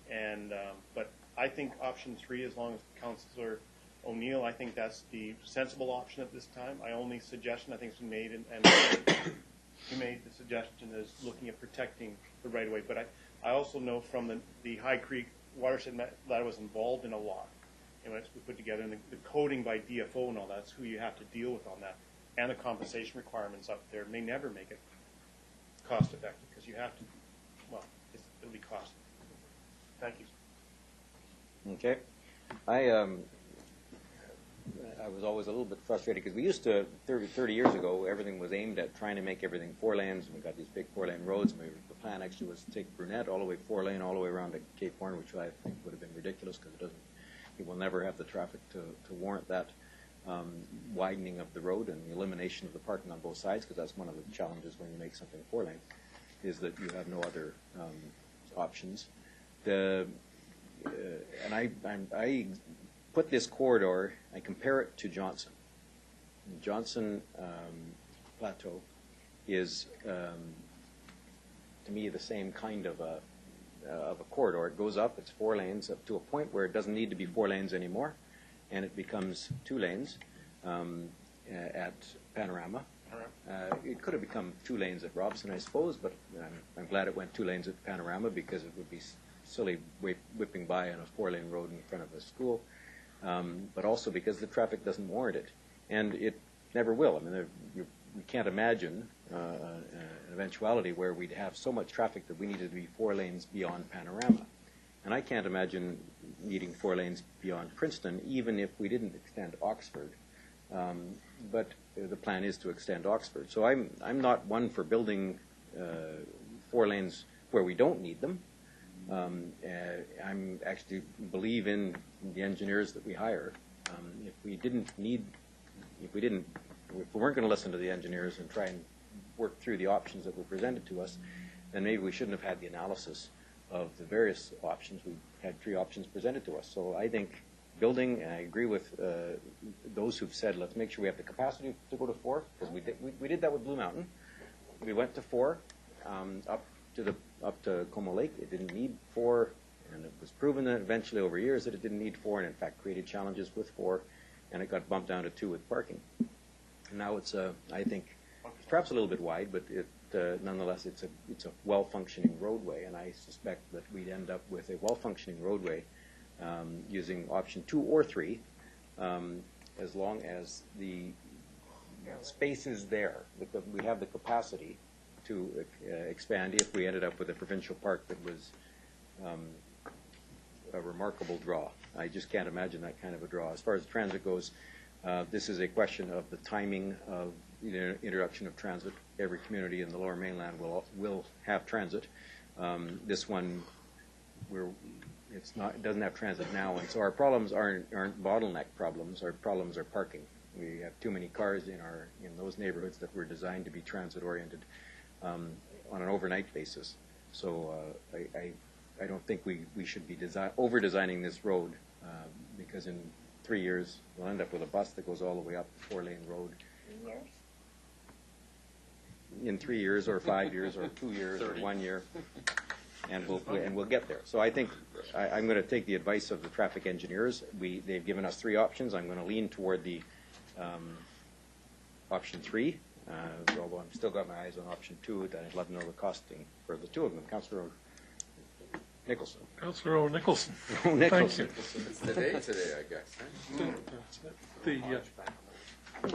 And but I think option 3, as long as Councillor O'Neill, I think that's the sensible option at this time. My only suggestion, I think, has been made, and you made the suggestion, is looking at protecting the right of way. But I also know from the High Creek watershed that I was involved in a lot. And when we put together, and the coding by DFO and all that's who you have to deal with on that. And the compensation requirements up there may never make it cost effective, because you have to, well, it'll be costly. Thank you. Okay. I was always a little bit frustrated because we used to, 30 years ago, everything was aimed at trying to make everything 4 lanes, and we got these big 4-lane roads, and the plan actually was to take Brunette all the way 4-lane all the way around to Cape Horn, which I think would have been ridiculous because it will never have the traffic to warrant that widening of the road and the elimination of the parking on both sides, because that's one of the challenges when you make something 4-lane, is that you have no other options. And I put this corridor, I compare it to Johnson. Johnson Plateau is, to me, the same kind of a corridor. It goes up, it's 4 lanes, up to a point where it doesn't need to be 4 lanes anymore, and it becomes 2 lanes at Panorama. It could have become 2 lanes at Robson, I suppose, but I'm glad it went 2 lanes at Panorama, because it would be silly whipping by on a 4-lane road in front of a school, but also because the traffic doesn't warrant it, and it never will. I mean, we can't imagine an eventuality where we'd have so much traffic that we needed to be 4 lanes beyond Panorama. And I can't imagine needing 4 lanes beyond Princeton, even if we didn't extend Oxford. But the plan is to extend Oxford. So I'm not one for building 4 lanes where we don't need them. I'm actually believe in the engineers that we hire. If we weren't going to listen to the engineers and try and work through the options that were presented to us, then maybe we shouldn't have had the analysis of the various options. We had 3 options presented to us. So I think building, and I agree with those who've said, let's make sure we have the capacity to go to 4, because we did that with Blue Mountain. We went to 4 up to Como Lake. It didn't need 4, and it was proven that eventually over years that it didn't need 4, and in fact created challenges with 4, and it got bumped down to 2 with parking. And now it's I think it's perhaps a little bit wide, but nonetheless it's a well-functioning roadway, and I suspect that we'd end up with a well-functioning roadway using option 2 or 3, as long as the space is there. We have the capacity to expand if we ended up with a provincial park that was a remarkable draw. I just can't imagine that kind of a draw. As far as transit goes, this is a question of the timing of the introduction of transit. Every community in the Lower Mainland will have transit. This one, it doesn't have transit now, and so our problems aren't bottleneck problems. Our problems are parking. We have too many cars in those neighborhoods that were designed to be transit oriented on an overnight basis. So I don't think we should be over designing this road, because in 3 years we'll end up with a bus that goes all the way up the 4-lane road. 3 years? In 3 years or 5 years or 2 years 30. or 1 year, and we'll get there. So I think I'm going to take the advice of the traffic engineers. They've given us 3 options. I'm going to lean toward the option 3, although I've still got my eyes on option 2. That I'd love to know the costing for the 2 of them. Councillor Nicholson. Councillor O'Nicholson. Nicholson. Thank you. It's the day today, I guess.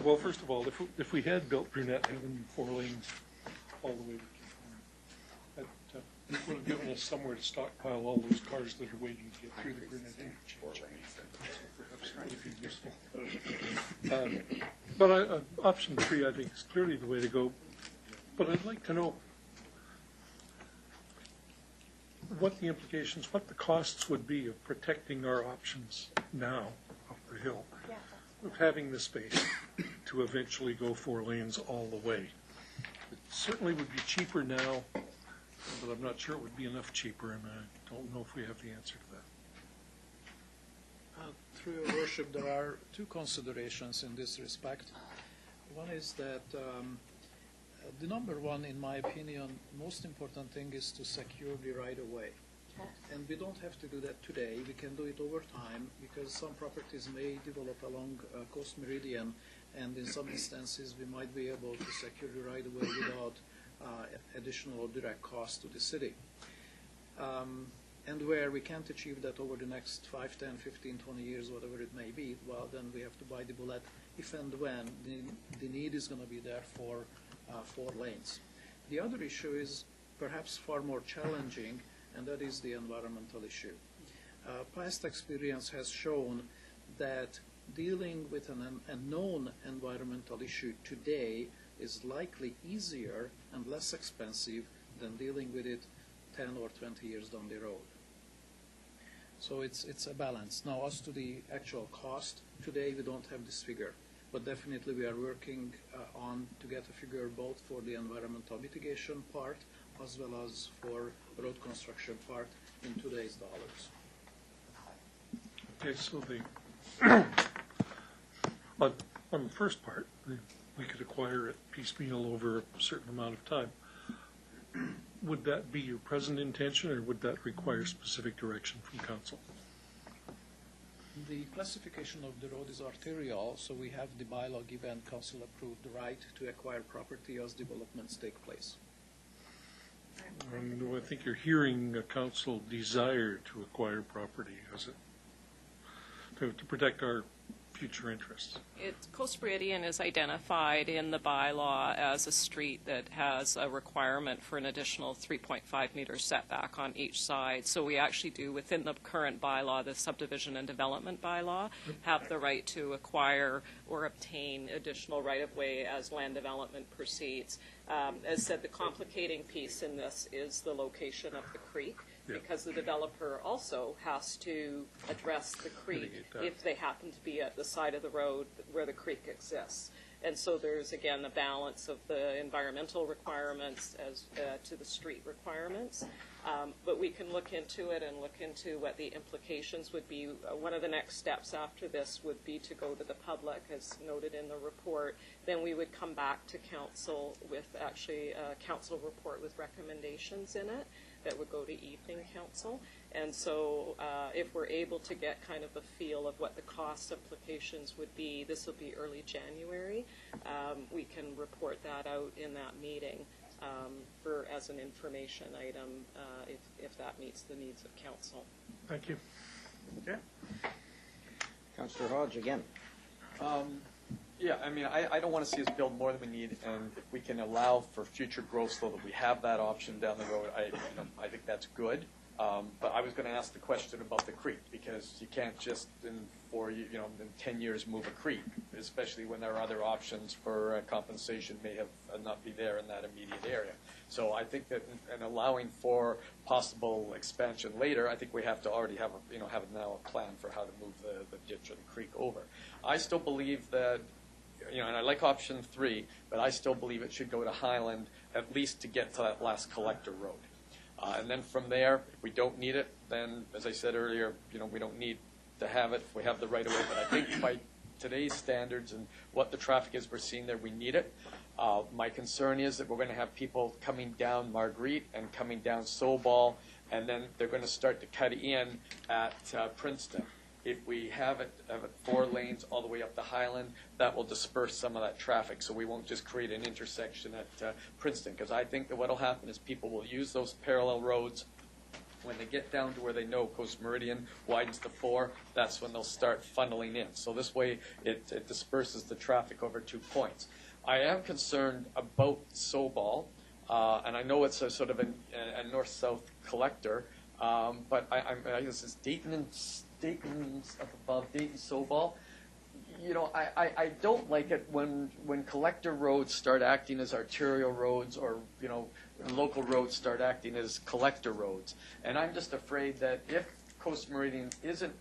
Well, first of all, if we had built Brunette Avenue 4 lanes all the way to Cape Horn, that would have given us somewhere to stockpile all those cars that are waiting to get through the Brunette interchange. Perhaps it would be useful. But option 3, I think, is clearly the way to go. But I'd like to know what the implications, what the costs would be of protecting our options now up the hill, of having the space to eventually go 4 lanes all the way. certainly would be cheaper now, but I'm not sure it would be enough cheaper, and I don't know if we have the answer to that. Through your worship, there are two considerations in this respect. One is that the number one, in my opinion, most important thing is to secure the right-of-way. And we don't have to do that today. We can do it over time because some properties may develop along Coast Meridian, and in some instances we might be able to secure the right-of-way without additional or direct cost to the city. And where we can't achieve that over the next 5, 10, 15, 20 years, whatever it may be, well, then we have to bite the bullet if and when the need is going to be there for 4 lanes. The other issue is perhaps far more challenging, and that is the environmental issue. Past experience has shown that dealing with a known environmental issue today is likely easier and less expensive than dealing with it 10 or 20 years down the road. So it's a balance. Now, as to the actual cost, today we don't have this figure, but definitely we are working on to get a figure both for the environmental mitigation part as well as for road construction part in today's dollars. Okay, so on the first part, we could acquire it piecemeal over a certain amount of time. Would that be your present intention, or would that require specific direction from council? The classification of the road is arterial, so we have the bylaw given council approved the right to acquire property as developments take place. And I think you're hearing a council desire to acquire property, is it? To protect our future interests. Coast Meridian is identified in the bylaw as a street that has a requirement for an additional 3.5 meter setback on each side. So we actually do, within the current bylaw, the subdivision and development bylaw, have the right to acquire or obtain additional right-of-way as land development proceeds. As said, the complicating piece in this is the location of the creek, because the developer also has to address the creek if they happen to be at the side of the road where the creek exists. And so there's, again, the balance of the environmental requirements as to the street requirements. But we can look into it and look into what the implications would be. One of the next steps after this would be to go to the public, as noted in the report. Then we would come back to council with actually a council report with recommendations in it that would go to evening council. And so if we're able to get kind of a feel of what the cost implications would be, this will be early January. We can report that out in that meeting as an information item if that meets the needs of council. Thank you. Okay. Councillor Hodge again. Yeah, I mean, I don't want to see us build more than we need, and if we can allow for future growth so that we have that option down the road, I think that's good. But I was going to ask the question about the creek, because you can't just in 10 years move a creek, especially when there are other options for compensation may have not be there in that immediate area. So I think that in allowing for possible expansion later, I think we have to already have now a plan for how to move the ditch or the creek over. I still believe that, and I like option 3, but I still believe it should go to Highland at least to get to that last collector road. And then from there, if we don't need it, then, as I said earlier, we don't need to have it if we have the right of way. But I think by today's standards and what the traffic is we're seeing there, we need it. My concern is that we're going to have people coming down Marguerite and coming down Sobol, and then they're going to start to cut in at Princeton. If we have it 4 lanes all the way up to Highland, that will disperse some of that traffic, so we won't just create an intersection at Princeton, because I think that what will happen is people will use those parallel roads. When they get down to where they know Coast Meridian widens to 4, that's when they'll start funneling in. So this way it disperses the traffic over 2 points. I am concerned about Sobol, and I know it's a sort of a north-south collector, but I guess it's Dayton up above Dayton Sobol. I don't like it when collector roads start acting as arterial roads, or local roads start acting as collector roads. And I'm just afraid that if Coast Meridian isn't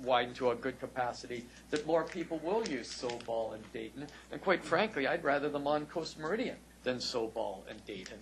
widened to a good capacity, that more people will use Sobol and Dayton. And quite frankly, I'd rather them on Coast Meridian. than Sobol and Dayton.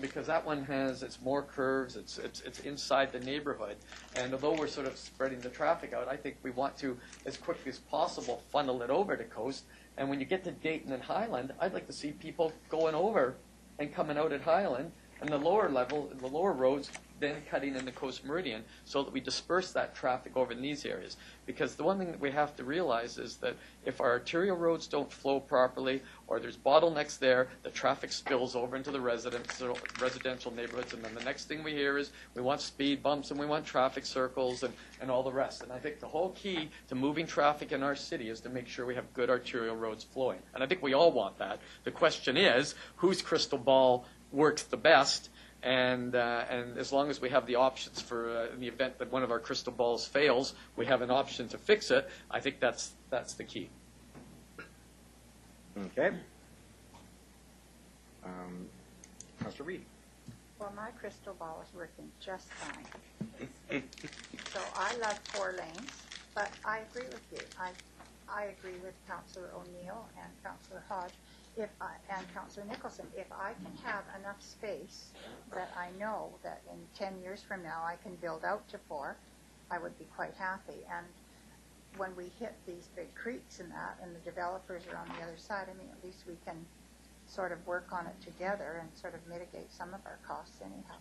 Because that one it's more curves, it's inside the neighborhood. And although we're sort of spreading the traffic out, I think we want to, as quickly as possible, funnel it over to Coast. And when you get to Dayton and Highland, I'd like to see people going over and coming out at Highland, and the lower roads, then cutting into Coast Meridian, so that we disperse that traffic over in these areas. Because the one thing that we have to realize is that if our arterial roads don't flow properly, or there's bottlenecks there, the traffic spills over into the residential neighborhoods, and then the next thing we hear is we want speed bumps and we want traffic circles and all the rest. And I think the whole key to moving traffic in our city is to make sure we have good arterial roads flowing. And I think we all want that. The question is, whose crystal ball works the best? And as long as we have the options for in the event that one of our crystal balls fails, we have an option to fix it. I think that's the key. Okay. Councilor Reid. Well, my crystal ball is working just fine. So I love 4 lanes, but I agree with you. I agree with Councillor O'Neill and Councillor Hodge and Councillor Nicholson. If I can have enough space that I know that in 10 years from now I can build out to 4, I would be quite happy. And when we hit these big creeks and that, and the developers are on the other side, I mean, at least we can sort of work on it together and sort of mitigate some of our costs anyhow.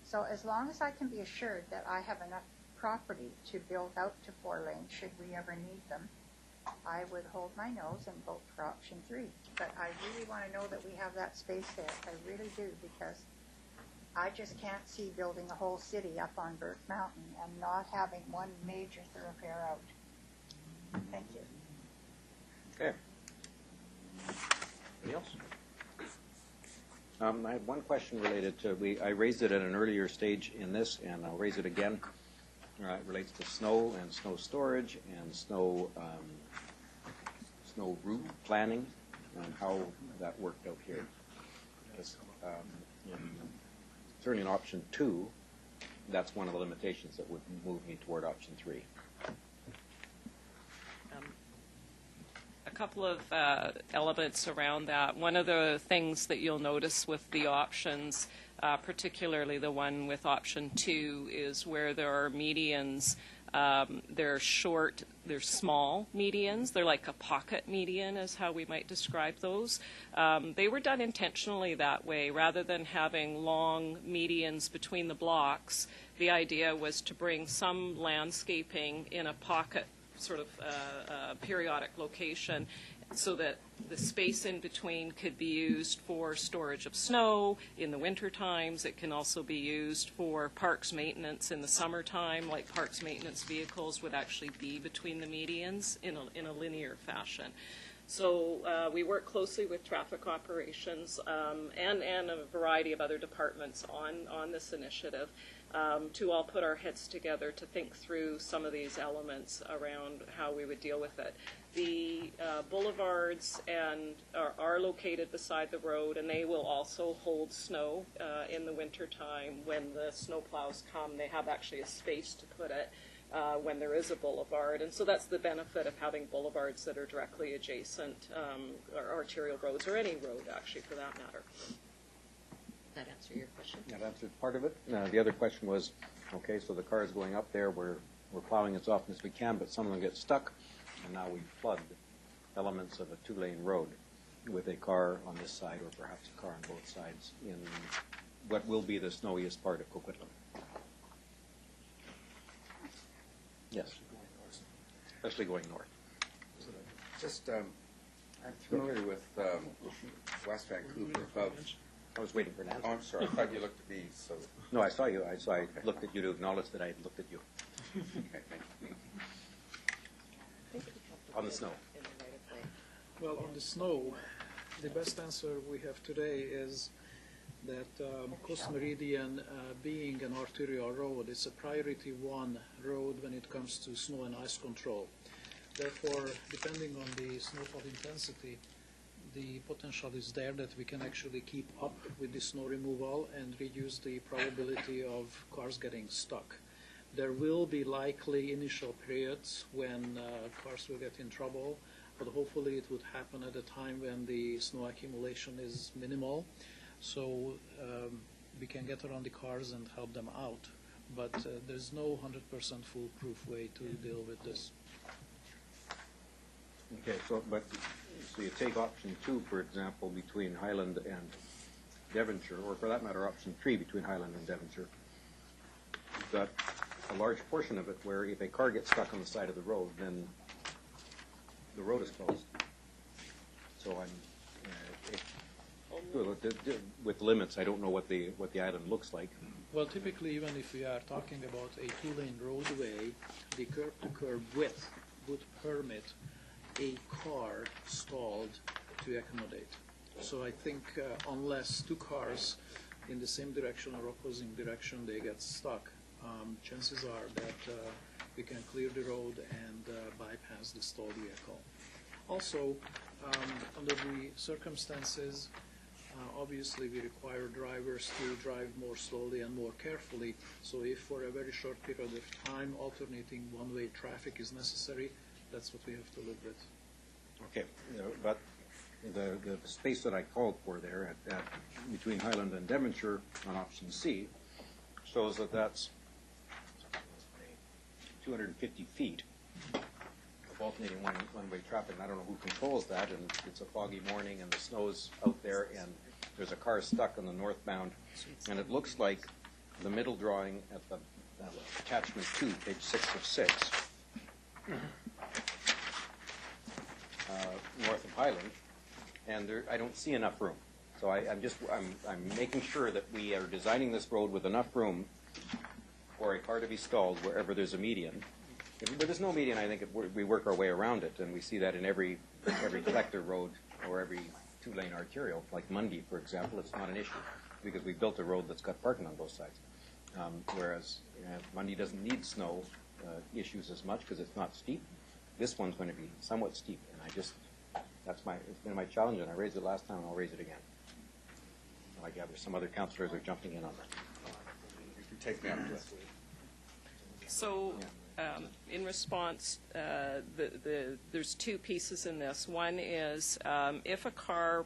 So as long as I can be assured that I have enough property to build out to 4 lanes, should we ever need them, I would hold my nose and vote for option 3. But I really want to know that we have that space there. I really do, because I just can't see building a whole city up on Burke Mountain and not having one major thoroughfare out. Thank you. Okay. Anybody else? I had one question related to, I raised it at an earlier stage in this, and I'll raise it again. It relates to snow and snow storage and snow route planning and how that worked out here. Because, certainly in option 2, that's one of the limitations that would move me toward option 3. A couple of elements around that. One of the things that you'll notice with the options, particularly the one with option 2, is where there are medians. They're short, they're small medians. They're like a pocket median is how we might describe those. They were done intentionally that way. Rather than having long medians between the blocks, the idea was to bring some landscaping in a pocket sort of periodic location, so that the space in between could be used for storage of snow in the winter times. It can also be used for parks maintenance in the summertime, like parks maintenance vehicles would actually be between the medians in a linear fashion. So we work closely with traffic operations and a variety of other departments on this initiative to all put our heads together to think through some of these elements around how we would deal with it. The boulevards are located beside the road, and they will also hold snow in the winter time. When the snow plows come, they have actually a space to put it when there is a boulevard. And so that's the benefit of having boulevards that are directly adjacent, or arterial roads, or any road actually for that matter. That answer your question? That answered part of it. The other question was, okay, so the cars going up there, we're plowing as often as we can, but some of them get stuck, and now we flood elements of a 2-lane road with a car on this side, or perhaps a car on both sides, in what will be the snowiest part of Coquitlam. Yes, especially going north. Just, I'm familiar with West Vancouver above. I was waiting for an answer. Oh, I'm sorry. I thought you looked at me, so. No, I saw you. I looked at you to acknowledge that I had looked at you. Okay, thank you. On the snow. Well, on the snow, the best answer we have today is that Coast Meridian, being an arterial road, is a priority 1 road when it comes to snow and ice control. Therefore, depending on the snowfall intensity, the potential is there that we can actually keep up with the snow removal and reduce the probability of cars getting stuck. There will be likely initial periods when cars will get in trouble, but hopefully it would happen at a time when the snow accumulation is minimal, so we can get around the cars and help them out. But there's no 100% foolproof way to deal with this. Okay, so you take option 2, for example, between Highland and Devonshire, or for that matter, option 3 between Highland and Devonshire. You've got a large portion of it where if a car gets stuck on the side of the road, then the road is closed. So with limits, I don't know what the island looks like. Well, typically, even if we are talking about a 2-lane roadway, the curb-to-curb width would permit a car stalled to accommodate. So I think unless two cars in the same direction or opposing direction, they get stuck, chances are that we can clear the road and bypass the stalled vehicle. Also, under the circumstances, obviously we require drivers to drive more slowly and more carefully. So if for a very short period of time alternating one-way traffic is necessary, that's what we have to live with. Okay, but the space that I called for there at between Highland and Devonshire on option C shows that that's 250 feet of alternating one-way traffic. And I don't know who controls that, and it's a foggy morning and the snow's out there and there's a car stuck on the northbound, and it looks like the middle drawing at the attachment 2, page 6 of 6, north of Highland, and I don't see enough room. So I'm making sure that we are designing this road with enough room for a car to be stalled wherever there's a median. If there's no median, I think we work our way around it, and we see that in every collector road or every 2-lane arterial, like Mundy, for example. It's not an issue because we built a road that's got parking on both sides. Whereas Mundy doesn't need snow issues as much because it's not steep. This one's going to be somewhat steep, and it's been my challenge, and I raised it last time, and I'll raise it again. And I gather some other councillors are jumping in on that. You can take that. So, in response, there's two pieces in this. One is if a car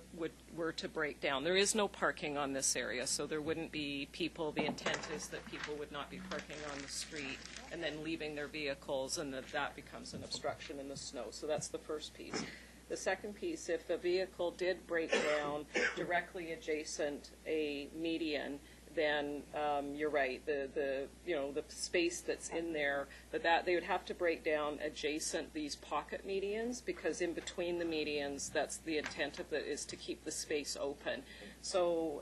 were to break down, there is no parking on this area, so there wouldn't be people. The intent is that people would not be parking on the street and then leaving their vehicles, and that becomes an obstruction in the snow. So that's the first piece. The second piece, if the vehicle did break down directly adjacent a median, then you're right. The space that's in there, that they would have to break down adjacent these pocket medians, because in between the medians, that's the intent of it, is to keep the space open. So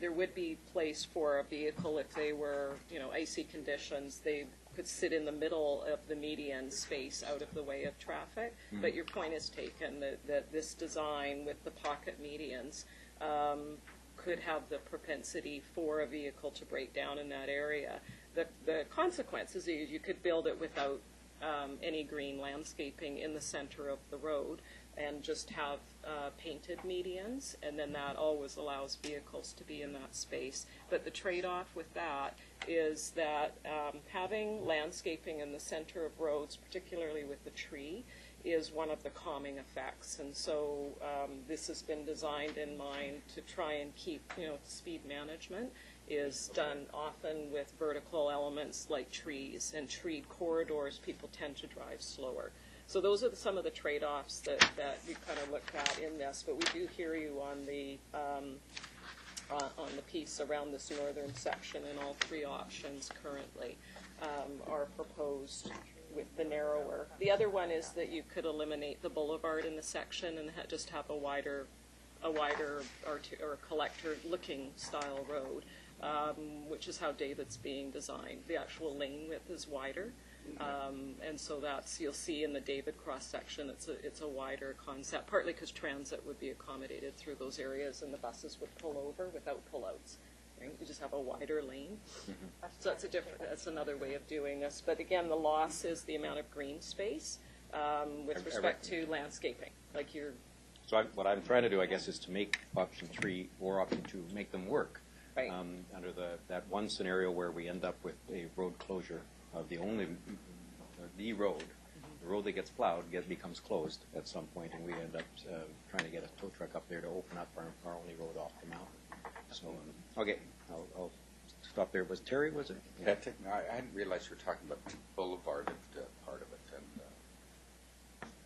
there would be place for a vehicle if they were icy conditions. They could sit in the middle of the median space out of the way of traffic. Mm-hmm. But your point is taken that this design with the pocket medians could have the propensity for a vehicle to break down in that area. The consequences is you could build it without any green landscaping in the center of the road and just have painted medians, and then that always allows vehicles to be in that space. But the trade-off with that is that having landscaping in the center of roads, particularly with the tree, is one of the calming effects. And so this has been designed in mind to try and keep, speed management is done often with vertical elements like trees, and treed corridors people tend to drive slower. So those are some of the trade-offs that we kind of looked at in this, but we do hear you on the piece around this northern section, and all three options currently are proposed with the narrower. The other one is that you could eliminate the boulevard in the section and just have a wider or collector-looking style road, which is how David's being designed. The actual lane width is wider, and so you'll see in the David cross section it's a wider concept, partly because transit would be accommodated through those areas and the buses would pull over without pullouts. You just have a wider lane. Mm-hmm. So that's another way of doing this. But again, the loss is the amount of green space with respect to landscaping. So what I'm trying to do, I guess, is to make option 3 or option 2, make them work. Right. Under that one scenario where we end up with a road closure of the only, the road. The road that gets plowed becomes closed at some point, and we end up trying to get a tow truck up there to open up our only road off the mountain. So, okay, I'll stop there. Was Terry, was it? Yeah, I hadn't realized you were talking about the boulevarded part of it. And,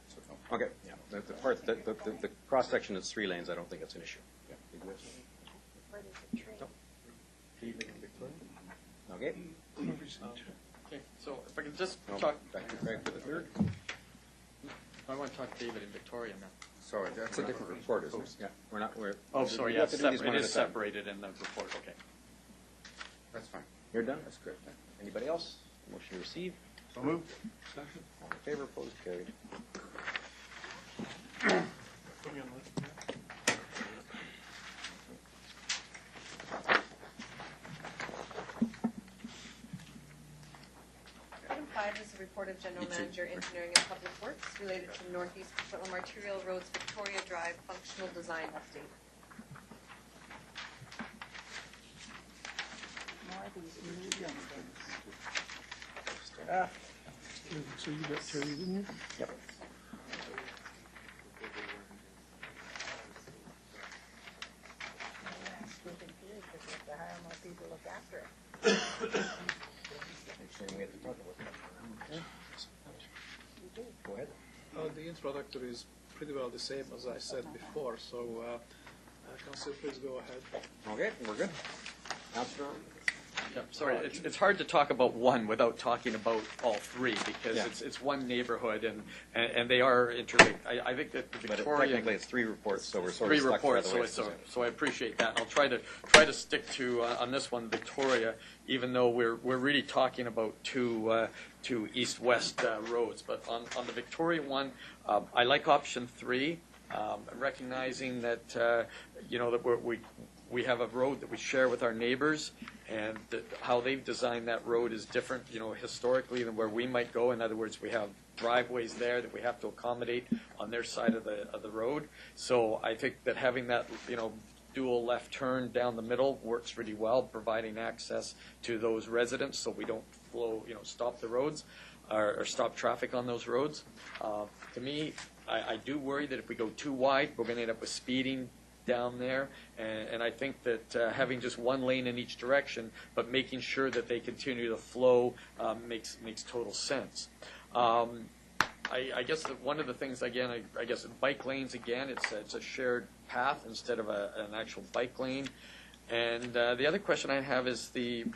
so no. Okay, yeah, the cross-section that's 3 lanes, I don't think it's an issue. Yeah. Where there's a tree. Okay. Okay, so if I can just No, talk, back to Craig for the third. I want to talk to David in Victoria now. So that's a different report, isn't it? Yeah, we're. Oh, sorry, we yeah, have to do these one it at is a time. separated in the report, okay. That's fine. You're done? That's good. Anybody else? Motion received. So moved. All in favor, opposed, carried. Put me on the list. Item 5 is a report of General Manager, Engineering and Public Works related to Northeast Coquitlam Arterial Road's Victoria Drive functional design update. More of these new buildings. So you got Terry, didn't you? Yep. It's moving good because we have to hire more people to look after it. Make sure we get to talk about that. We do. Go ahead. The introductory is pretty well the same as I said before, so Council, please go ahead. Okay, we're good. Councilor? Yep, sorry, it's hard to talk about one without talking about all three, because Yeah. it's one neighborhood, and they are interlinked. I think that the But Victoria... technically, it's 3 reports, so we're sort Three of stuck reports, the way so, it's so I appreciate that. I'll try to stick to, on this one, Victoria, even though we're really talking about two east-west roads. But on the Victoria one, I like option 3, recognizing that, that we have a road that we share with our neighbors, and how they've designed that road is different, historically than where we might go. In other words, we have driveways there that we have to accommodate on their side of the road. So I think that having that, dual left turn down the middle works really well, providing access to those residents so we don't stop the roads or stop traffic on those roads. To me, I do worry that if we go too wide, we're going to end up with speeding down there, and I think that having just one lane in each direction, but making sure that they continue to flow makes total sense. I guess that one of the things, again, I guess bike lanes, again, it's a shared path instead of an actual bike lane. And the other question I have is the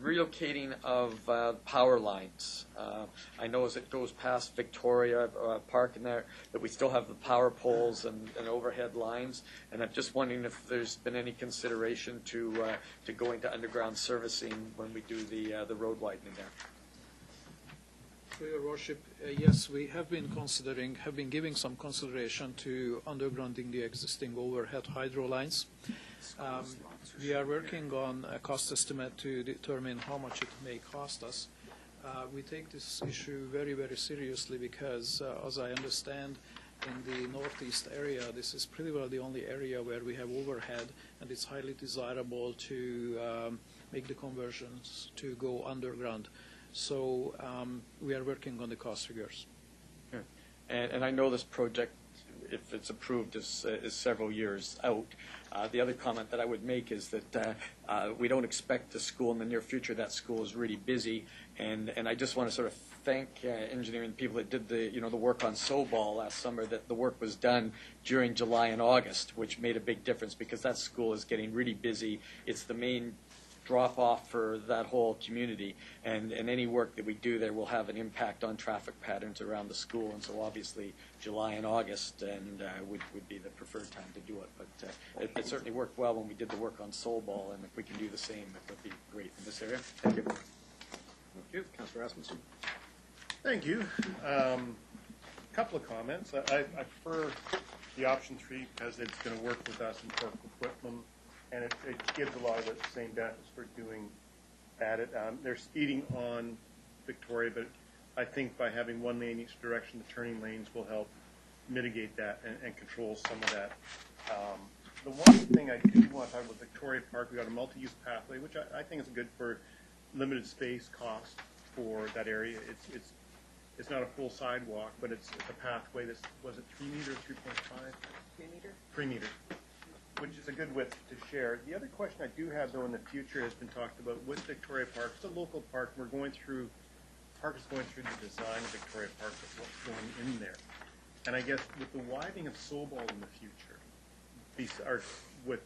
relocating of power lines. I know as it goes past Victoria Park in there that we still have the power poles and overhead lines, and I'm just wondering if there's been any consideration to going to underground servicing when we do the road widening there. For your worship, yes, we have been giving some consideration to undergrounding the existing overhead hydro lines. We are working on a cost estimate to determine how much it may cost us. We take this issue very, very seriously because, as I understand, in the northeast area, this is pretty well the only area where we have overhead, and it's highly desirable to make the conversions to go underground. So we are working on the cost figures. Yeah. And I know this project, if it's approved, is several years out. The other comment that I would make is that we don't expect the school in the near future. That school is really busy, and I just want to sort of thank engineering people that did the work on Sobol last summer. That the work was done during July and August, which made a big difference because that school is getting really busy. It's the main drop-off for that whole community, and any work that we do there will have an impact on traffic patterns around the school, and so obviously July and August would be the preferred time to do it. But it certainly worked well when we did the work on Sobol, and if we can do the same, it would be great in this area. Thank you. Thank you. Councilor Rasmussen. Thank you. Couple of comments. I prefer the option 3 because it's going to work with us in Port Coquitlam, and it gives a lot of the same benefits for doing at it. They're speeding on Victoria, but I think by having one lane each direction, the turning lanes will help mitigate that and control some of that. The one thing I do want to talk about Victoria Park, we got a multi-use pathway, which I think is good for limited space cost for that area. It's not a full sidewalk, but it's a pathway that's, was it 3 meters, 3.5? 3 meter? 3 meters, which is a good width to share. The other question I do have, though, in the future has been talked about with Victoria Park. It's a local park. We're going through, park is going through the design of Victoria Park, with what's going in there. And I guess with the widening of Sobol in the future, with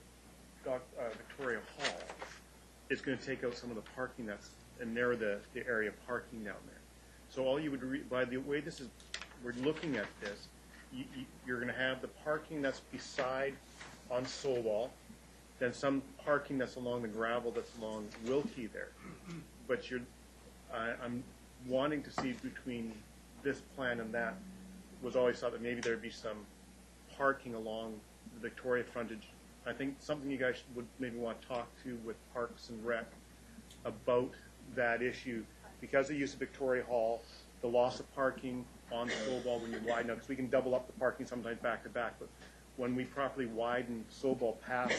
Victoria Hall, it's going to take out some of the parking and narrow the area of parking down there. So all you would, by the way this is, we're looking at this, you're going to have the parking that's beside on Sobol, then some parking that's along the gravel that's along Wilkie there. But I'm wanting to see between this plan and that, was always thought that maybe there'd be some parking along the Victoria frontage. I think something you guys would maybe want to talk to with Parks and Rec about that issue, because of the use of Victoria Hall, the loss of parking on Sobol when you widen out, because we can double up the parking sometimes back to back, but when we properly widen Sobol past,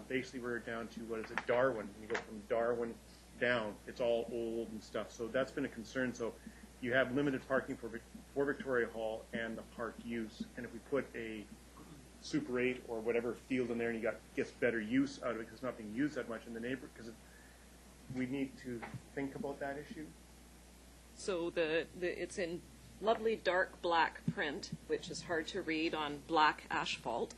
basically we're down to, what is it, Darwin. When you go from Darwin down, it's all old and stuff. So that's been a concern. So you have limited parking for Victoria Hall and the park use. And if we put a Super 8 or whatever field in there and gets better use out of it because it's not being used that much in the neighborhood, because we need to think about that issue. So it's in lovely dark black print, which is hard to read on black asphalt.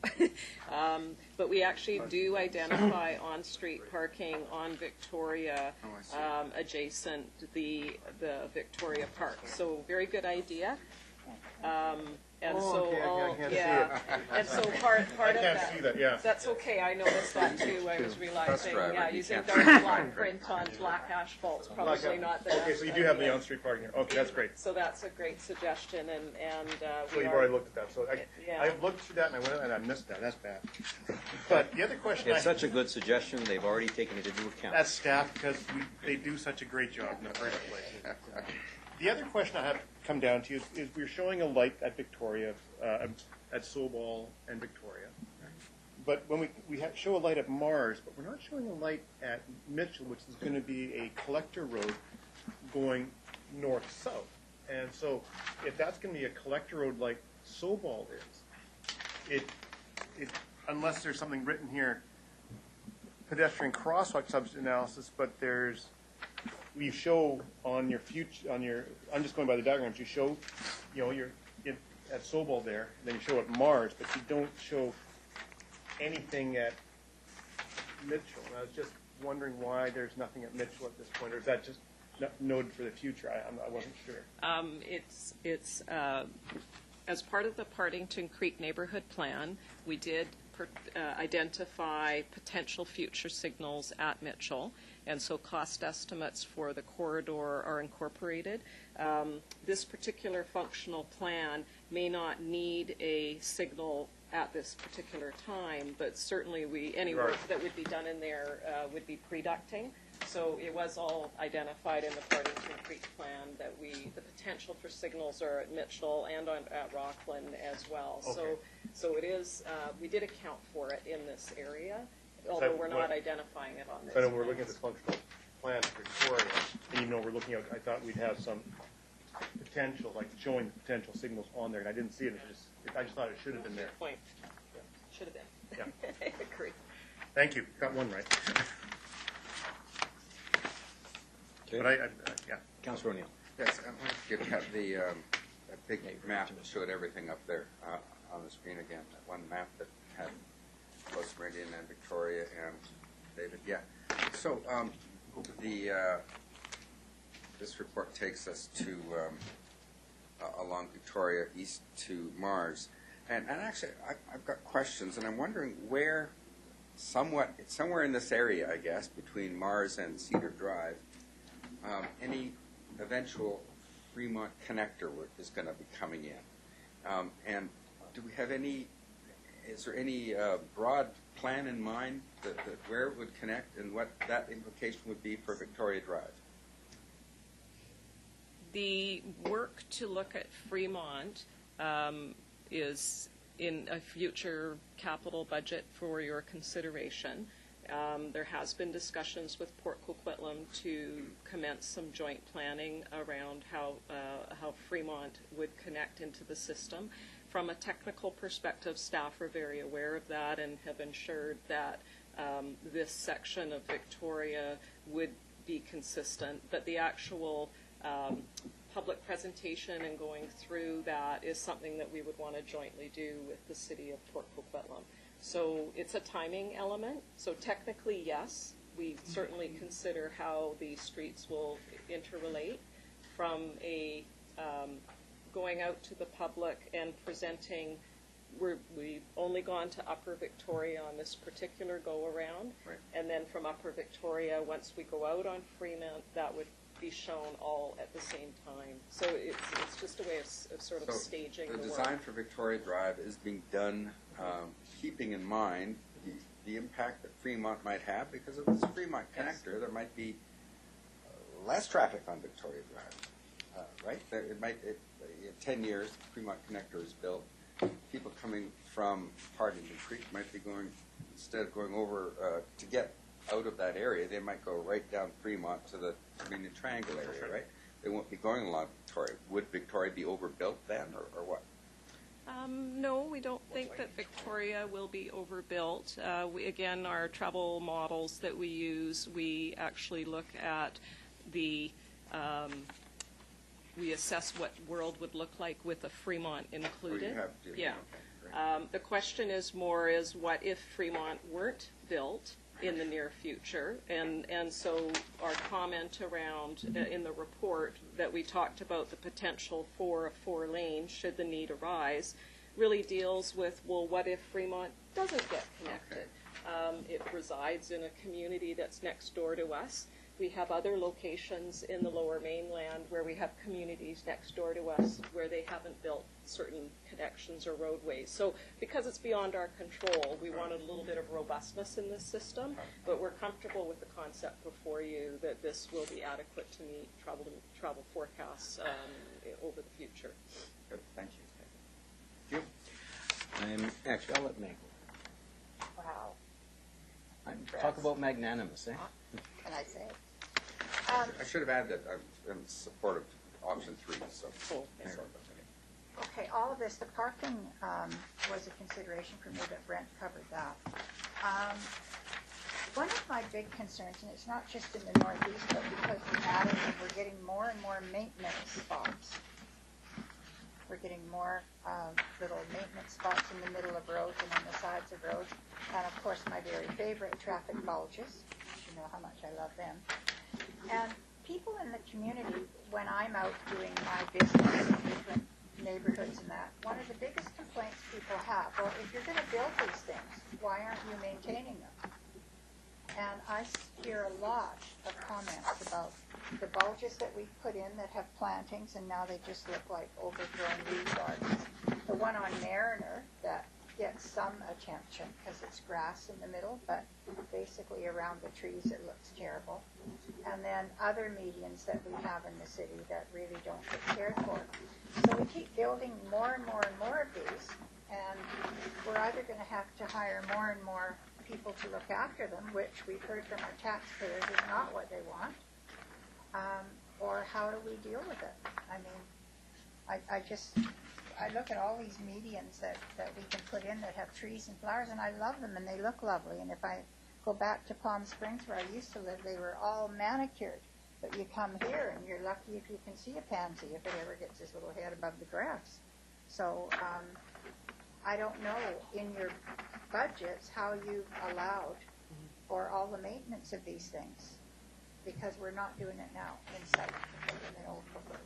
But we actually do identify on-street parking on Victoria, adjacent the Victoria Park. So very good idea. And and so part of that. See that, yeah. That's okay. I noticed that too. I was realizing, using dark black print on black asphalt's probably not the best. Okay, so you do have the on-street parking here. Okay, that's great. So that's a great suggestion, and so you've already looked at that. So I looked through that and I went and I missed that. That's bad. But the other question, it's such a good suggestion. They've already taken it into account. That's staff, because they do such a great job in the first place. The other question I have come down to is we're showing a light at Victoria, at Sobol and Victoria. But when we show a light at Mars, but we're not showing a light at Mitchell, which is going to be a collector road going north-south. And so if that's going to be a collector road like Sobol is, unless there's something written here, pedestrian crosswalk substitute analysis, but you show on your I'm just going by the diagrams, you show, you're at Sobol there, then you show at Mars, but you don't show anything at Mitchell. And I was just wondering why there's nothing at Mitchell at this point, or is that just noted for the future? I wasn't sure. It's as part of the Partington Creek Neighborhood Plan, we did identify potential future signals at Mitchell, and so cost estimates for the corridor are incorporated. This particular functional plan may not need a signal at this particular time, but certainly any work that would be done in there would be pre-ducting. So it was all identified in the Partington Creek plan that the potential for signals are at Mitchell and at Rockland as well. Okay. So it is, we did account for it in this area, although we're not identifying it on this. I know we're looking at this functional plan for Victoria, and even though we're looking at, I thought we'd have some potential, like showing potential signals on there, and I didn't see it. I just thought it should have been there. Good point. Should have been. Yeah. I agree. Thank you. Got one right. Okay. But yeah. Councilor O'Neill. Yes, I want to give the big map that showed everything up there on the screen again. That one map that had both Meridian and Victoria and David. Yeah. So this report takes us to along Victoria east to Mars, and actually I've got questions, and I'm wondering where it's somewhere in this area, I guess, between Mars and Cedar Drive. Any eventual Fremont connector work is going to be coming in. And do we have is there any broad plan in mind that where it would connect and what that implication would be for Victoria Drive? The work to look at Fremont is in a future capital budget for your consideration. There has been discussions with Port Coquitlam to commence some joint planning around how Fremont would connect into the system. From a technical perspective, staff are very aware of that and have ensured that this section of Victoria would be consistent, but the actual public presentation and going through that is something that we would want to jointly do with the city of Port Coquitlam. So it's a timing element. So technically, yes, we certainly consider how the streets will interrelate. From a going out to the public and presenting, we've only gone to Upper Victoria on this particular go-around. Right. And then from Upper Victoria, once we go out on Fremont, that would be shown all at the same time. So it's just a way of sort of staging the The work. design for Victoria Drive is being done keeping in mind the impact that Fremont might have because of this Fremont connector. There might be less traffic on Victoria Drive, right? In 10 years, the Fremont connector is built. People coming from Partington Creek might be going, instead of going over to get out of that area, they might go right down Fremont to the Meridian Triangle area, right? They won't be going along Victoria. Would Victoria be overbuilt then, or what? No, we don't think that Victoria will be overbuilt. Again, our travel models that we use, we actually look at the, we assess what world would look like with a Fremont included. Yeah. Okay, The question is more is what if Fremont weren't built in the near future? And so our comment around in the report that we talked about the potential for a 4-lane should the need arise really deals with, well, what if Fremont doesn't get connected? It resides in a community that's next door to us. We have other locations in the Lower Mainland where we have communities next door to us where they haven't built certain connections or roadways. So because it's beyond our control, we wanted a little bit of robustness in this system, but we're comfortable with the concept before you that this will be adequate to meet travel forecasts over the future. Good, thank you. Actually, I'll let Meg. Wow. I'm Talk about magnanimous, eh? Can I say? I should have added that I'm in support of option 3, so. Cool. Sorry about that. Okay, all of this, the parking was a consideration for me, but Brent covered that. One of my big concerns, and it's not just in the Northeast, but because we added and we're getting more and more maintenance spots. We're getting more little maintenance spots in the middle of roads and on the sides of roads. And of course, my very favorite, traffic bulges. You know how much I love them. And people in the community, when I'm out doing my business in different neighborhoods and that, one of the biggest complaints people have, well, if you're going to build these things, why aren't you maintaining them? And I hear a lot of comments about the bulges that we've put in that have plantings, and now they just look like overgrown weed gardens. The one on Mariner that gets some attention because it's grass in the middle, but basically around the trees it looks terrible. And then other medians that we have in the city that really don't get cared for. So we keep building more and more and more of these, and we're either going to have to hire more and more people to look after them, which we've heard from our taxpayers is not what they want, or how do we deal with it? I mean, I look at all these medians that we can put in that have trees and flowers, and I love them, and they look lovely. And if I go back to Palm Springs where I used to live, they were all manicured. But you come here, and you're lucky if you can see a pansy, if it ever gets his little head above the grass. So I don't know in your budgets how you've allowed for all the maintenance of these things, because we're not doing it now in sight in the old booklet.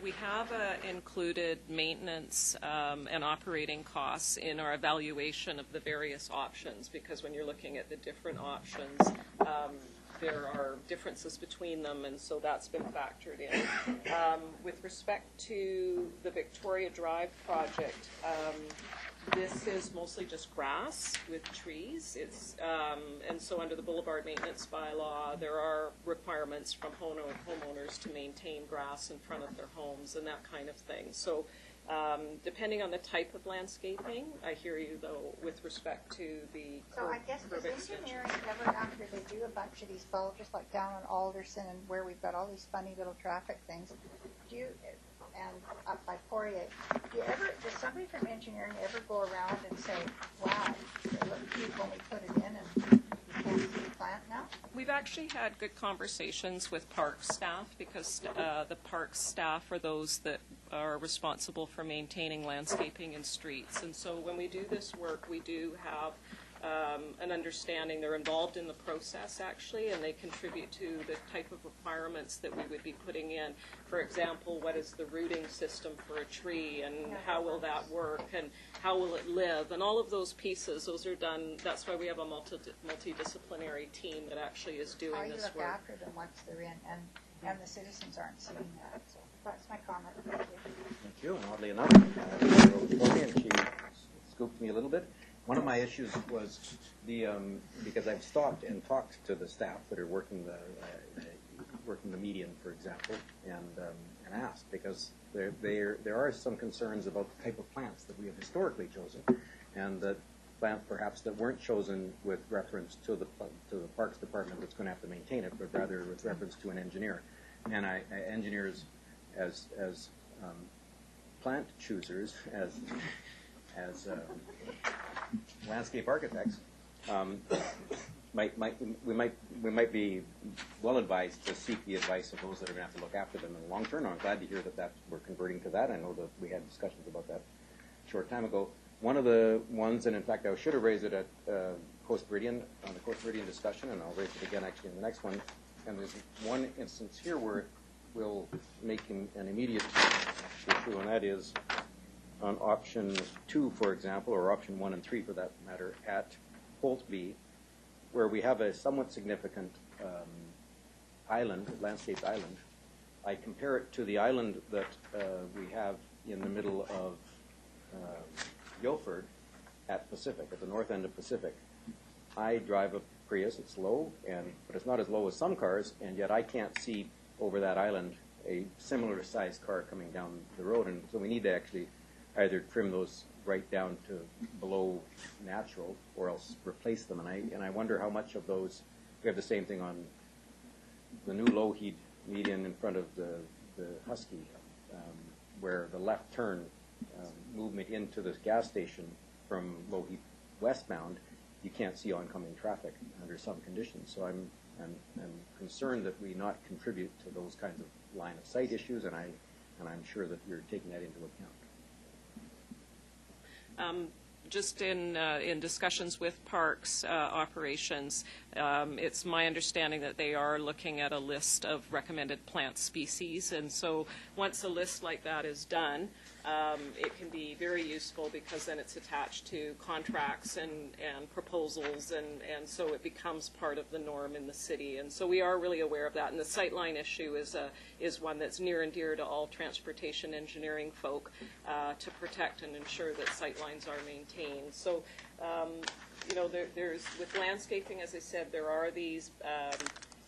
We have included maintenance and operating costs in our evaluation of the various options, because when you're looking at the different options, there are differences between them, and so that's been factored in. With respect to the Victoria Drive project, this is mostly just grass with trees. It's and so under the Boulevard Maintenance Bylaw, there are requirements from homeowners to maintain grass in front of their homes and that kind of thing. So Depending on the type of landscaping, I hear you though with respect to the So I guess does curb extension. engineering ever, after they do a bunch of these bulges like down on Alderson and where we've got all these funny little traffic things, do you, and up by Poirier, does somebody from engineering ever go around and say, wow, it looked cute when we put it in and you can't see the plant now? We've actually had good conversations with park staff because the park staff are those that are responsible for maintaining landscaping in streets. And so when we do this work, we do have an understanding. They're involved in the process, actually, and they contribute to the type of requirements that we would be putting in. For example, what is the rooting system for a tree, and how will that work, and how will it live, and all of those pieces, those are done. That's why we have a multidisciplinary team that actually is doing How you this look work. after them once they're in, and the citizens aren't seeing that. So that's my comment. Thank you. Thank you. And oddly enough, she wrote for me and she scooped me a little bit. One of my issues was because I've stopped and talked to the staff that are working the median, for example, and asked, because there are some concerns about the type of plants that we have historically chosen, and that plants perhaps that weren't chosen with reference to the Parks Department that's going to have to maintain it, but rather with reference to an engineer. And engineers as plant choosers, as landscape architects, we might be well advised to seek the advice of those that are going to have to look after them in the long term. I'm glad to hear that we're converting to that. I know that we had discussions about that a short time ago. One of the ones, and in fact I should have raised it at Coast Meridian, on the Coast Meridian discussion, and I'll raise it again actually in the next one. And there's one instance here where we'll make an immediate issue, and that is on option 2, for example, or option 1 and 3 for that matter, at Holtby, where we have a somewhat significant island, landscaped island. I compare it to the island that we have in the middle of Guilford at Pacific, at the north end of Pacific. I drive a Prius, it's low, but it's not as low as some cars, and yet I can't see over that island a similar sized car coming down the road, and so we need to actually either trim those right down to below natural, or else replace them. And I wonder how much of those. We have the same thing on the new Lougheed median in front of the Husky, where the left turn movement into the gas station from Lougheed westbound, you can't see oncoming traffic under some conditions. So I'm concerned that we not contribute to those kinds of line of sight issues, and I'm sure that you're taking that into account. Just in discussions with parks operations, it's my understanding that they are looking at a list of recommended plant species, and so once a list like that is done, it can be very useful because then it's attached to contracts and proposals, and so it becomes part of the norm in the city. And so we are really aware of that. And the sightline issue is one that's near and dear to all transportation engineering folk, to protect and ensure that sightlines are maintained. So, there's with landscaping, as I said, there are these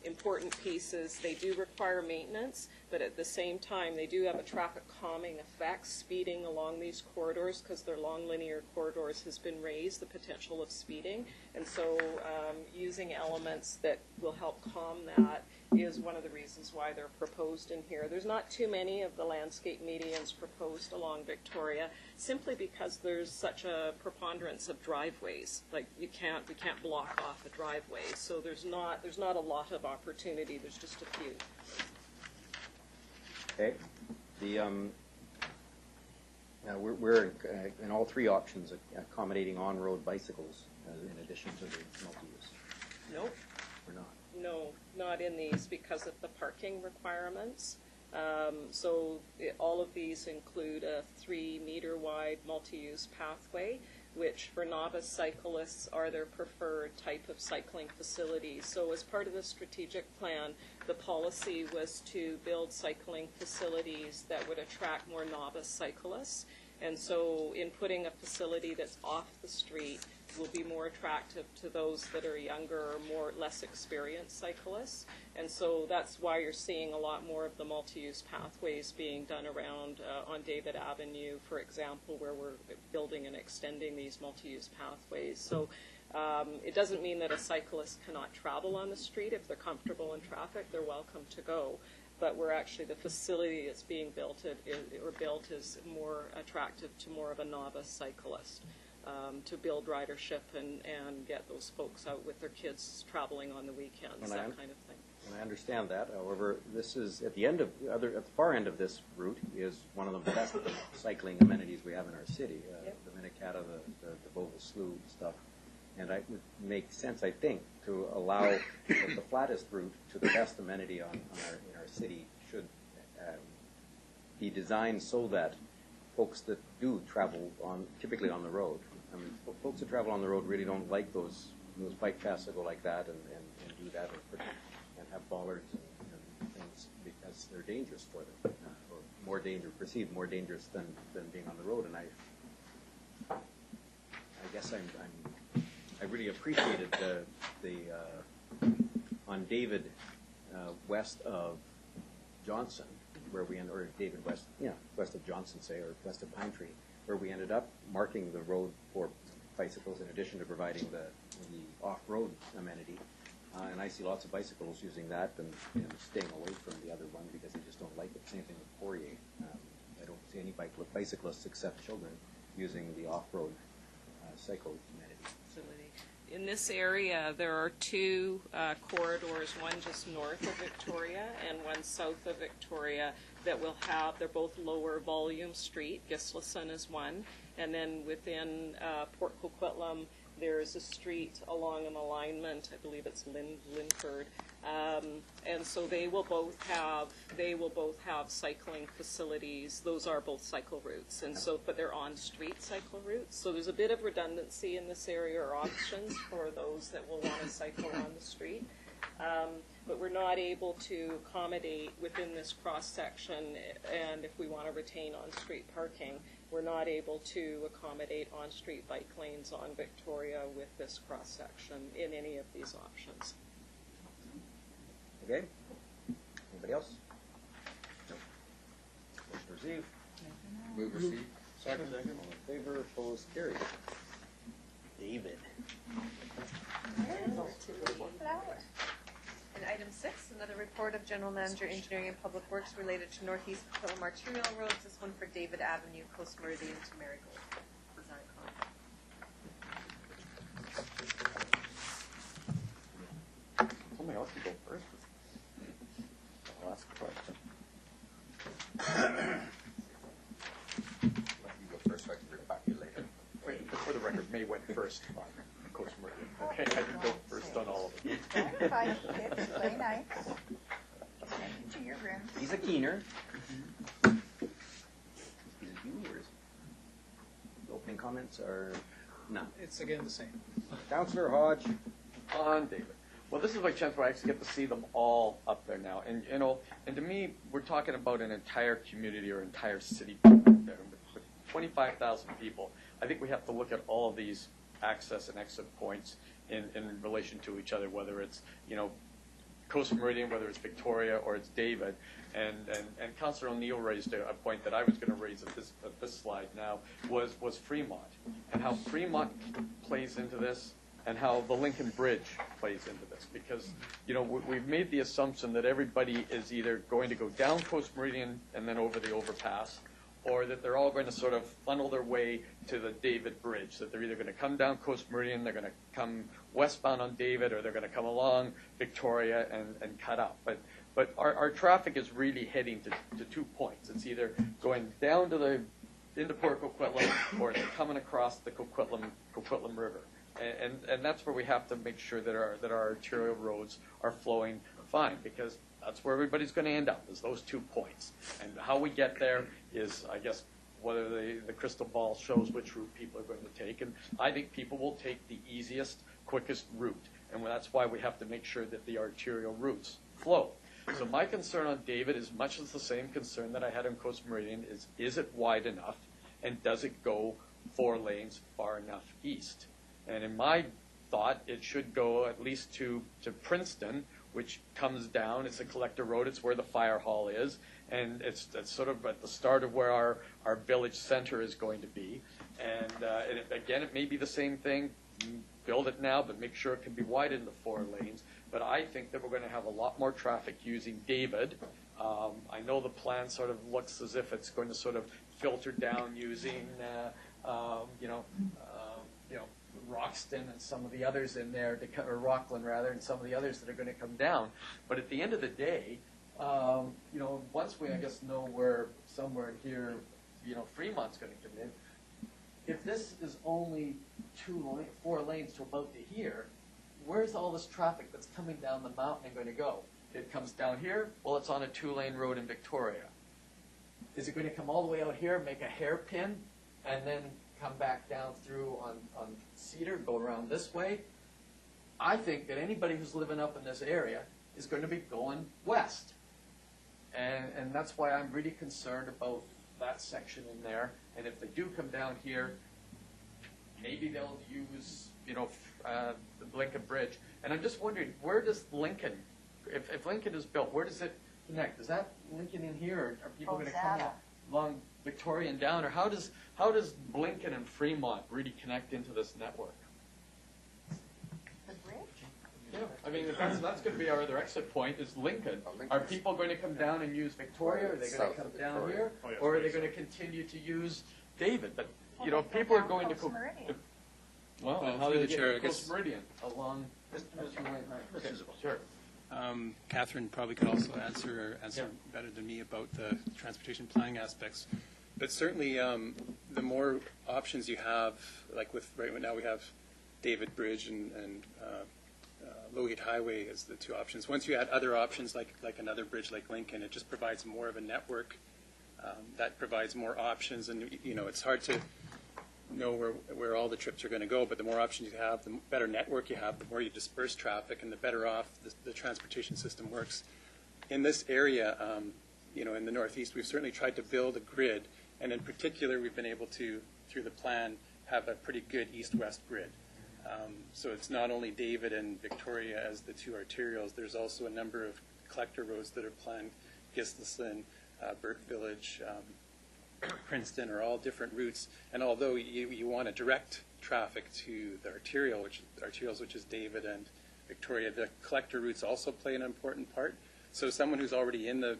important pieces. They do require maintenance, but at the same time, they do have a traffic calming effect. Speeding along these corridors, because they're long linear corridors, has been raised, the potential of speeding. And so using elements that will help calm that is one of the reasons why they're proposed in here. There's not too many of the landscape medians proposed along Victoria, simply because there's such a preponderance of driveways. Like we can't block off a driveway, so there's not a lot of opportunity. There's just a few. Okay. We're in all three options accommodating on-road bicycles in addition to the multi-use. Nope. We're not. No, not in these because of the parking requirements. All of these include a 3-meter wide multi-use pathway, which for novice cyclists are their preferred type of cycling facilities. So as part of the strategic plan, the policy was to build cycling facilities that would attract more novice cyclists. And so in putting a facility that's off the street will be more attractive to those that are younger or less experienced cyclists. And so that's why you're seeing a lot more of the multi-use pathways being done around on David Avenue, for example, where we're building and extending these multi-use pathways. So it doesn't mean that a cyclist cannot travel on the street. If they're comfortable in traffic, they're welcome to go. But we're actually, the facility that's being built is more attractive to more of a novice cyclist, to build ridership and get those folks out with their kids traveling on the weekends, that kind of thing. And I understand that. However, this is at the end of at the far end of this route is one of the best cycling amenities we have in our city. The Minikata, the Bova Slough stuff. And it would make sense, I think, to allow the flattest route to the best amenity in our city should be designed so that folks that do travel typically on the road. I mean, folks that travel on the road really don't like those bike paths that go like that and do that and have bollards and things because they're dangerous for them, or more dangerous, perceived more dangerous than being on the road. And I guess I really appreciated the on David west of Johnson, where we ended, or David west of Johnson, say, or west of Pine Tree, where we ended up marking the road for bicycles in addition to providing the off-road amenity. And I see lots of bicycles using that and staying away from the other one because they just don't like it. Same thing with Poirier. I don't see any bicyclists except children using the off-road cycle amenity. In this area, there are two corridors, one just north of Victoria and one south of Victoria that will have, they're both lower volume street. Gislason is one. And then within Port Coquitlam, there's a street along an alignment, I believe it's Linford. And so they will both have cycling facilities. Those are both cycle routes, and so, but they're on-street cycle routes. So there's a bit of redundancy in this area, or options for those that will want to cycle on the street. But we're not able to accommodate within this cross-section, and if we want to retain on-street parking, we're not able to accommodate on-street bike lanes on Victoria with this cross-section in any of these options. Okay? Anybody else? No. Motion received. Move receive. Second. All in favor, opposed, carried. David. And item 6, another report of General Manager, Engineering and Public Works related to Northeast Coquitlam Arterial Roads. This one for David Avenue, Coast Meridian to Marigold. Design contract. Somebody else can go first. I'll ask a question. Let you go first so I can bring back you later. Wait, for the record, May went first on Coast Meridian. Okay, I can go first on all of them. Don't fight, kids, play nice. Take you to your room. He's a keener. He's a keener. Opening comments are none. It's again the same. Councillor Hodge. On David. Well, this is my chance where I actually get to see them all up there now. And, you know, and to me, we're talking about an entire community or entire city there with 25,000 people. I think we have to look at all of these access and exit points in relation to each other, whether it's, you know, Coast Meridian, whether it's Victoria or it's David. And Councillor O'Neill raised a point that I was going to raise at this slide now was Fremont, and how Fremont plays into this, and how the Lincoln Bridge plays into this. Because, you know, we've made the assumption that everybody is either going to go down Coast Meridian and then over the overpass, or that they're all going to sort of funnel their way to the David Bridge, that they're either going to come down Coast Meridian, they're going to come westbound on David, or they're going to come along Victoria and cut up. But our traffic is really heading to 2 points. It's either going down to into Port Coquitlam, or it's coming across the Coquitlam River. And that's where we have to make sure that our arterial roads are flowing fine, because that's where everybody's going to end up, is those 2 points. And how we get there is, I guess, whether the crystal ball shows which route people are going to take. And I think people will take the easiest, quickest route. And that's why we have to make sure that the arterial routes flow. So my concern on David is much as the same concern that I had on Coast Meridian is it wide enough? and does it go 4 lanes far enough east? And in my thought, it should go at least to Princeton, which comes down. It's a collector road. It's where the fire hall is, and it's sort of at the start of where our village center is going to be. And again, it may be the same thing. Build it now, but make sure it can be widened to 4 lanes. But I think that we're going to have a lot more traffic using David. I know the plan sort of looks as if it's going to sort of filter down using, Roxton and some of the others in there, or Rockland rather, and some of the others that are going to come down. But at the end of the day, once we, I guess, know where somewhere in here, Fremont's going to come in, if this is only 4 lanes to about to here, where's all this traffic that's coming down the mountain going to go? It comes down here, well, it's on a 2-lane road in Victoria. Is it going to come all the way out here, make a hairpin, and then come back down through on Cedar, go around this way? I think that anybody who's living up in this area is going to be going west. And that's why I'm really concerned about that section in there. And if they do come down here, maybe they'll use, the Lincoln Bridge. And I'm just wondering, where does Lincoln, if Lincoln is built, where does it connect? Is that Lincoln in here, or are people going to come along Victoria and down? Or how does Lincoln and Fremont really connect into this network? The bridge? Yeah, I mean, that's going to be our other exit point, is Lincoln. Are people going to come down and use Victoria? Are they going to come down here? Or are they going to continue to use David? But, people are going to go... Well, and how do they get to Coast Meridian along... Sure. Catherine probably could also answer better than me about the transportation planning aspects. But certainly, the more options you have, like right now we have David Bridge and Lougheed Highway as the 2 options. Once you add other options like another bridge like Lincoln, it just provides more of a network that provides more options. And it's hard to know where all the trips are going to go, but the more options you have, the better network you have, the more you disperse traffic, and the better off the transportation system works. In this area, in the Northeast, we've certainly tried to build a grid, and in particular, we've been able to, through the plan, have a pretty good east-west grid. So it's not only David and Victoria as the 2 arterials, there's also a number of collector roads that are planned. Gislason, Burke Village, Princeton are all different routes. And although you want to direct traffic to the arterials, which is David and Victoria, the collector routes also play an important part. So someone who's already in the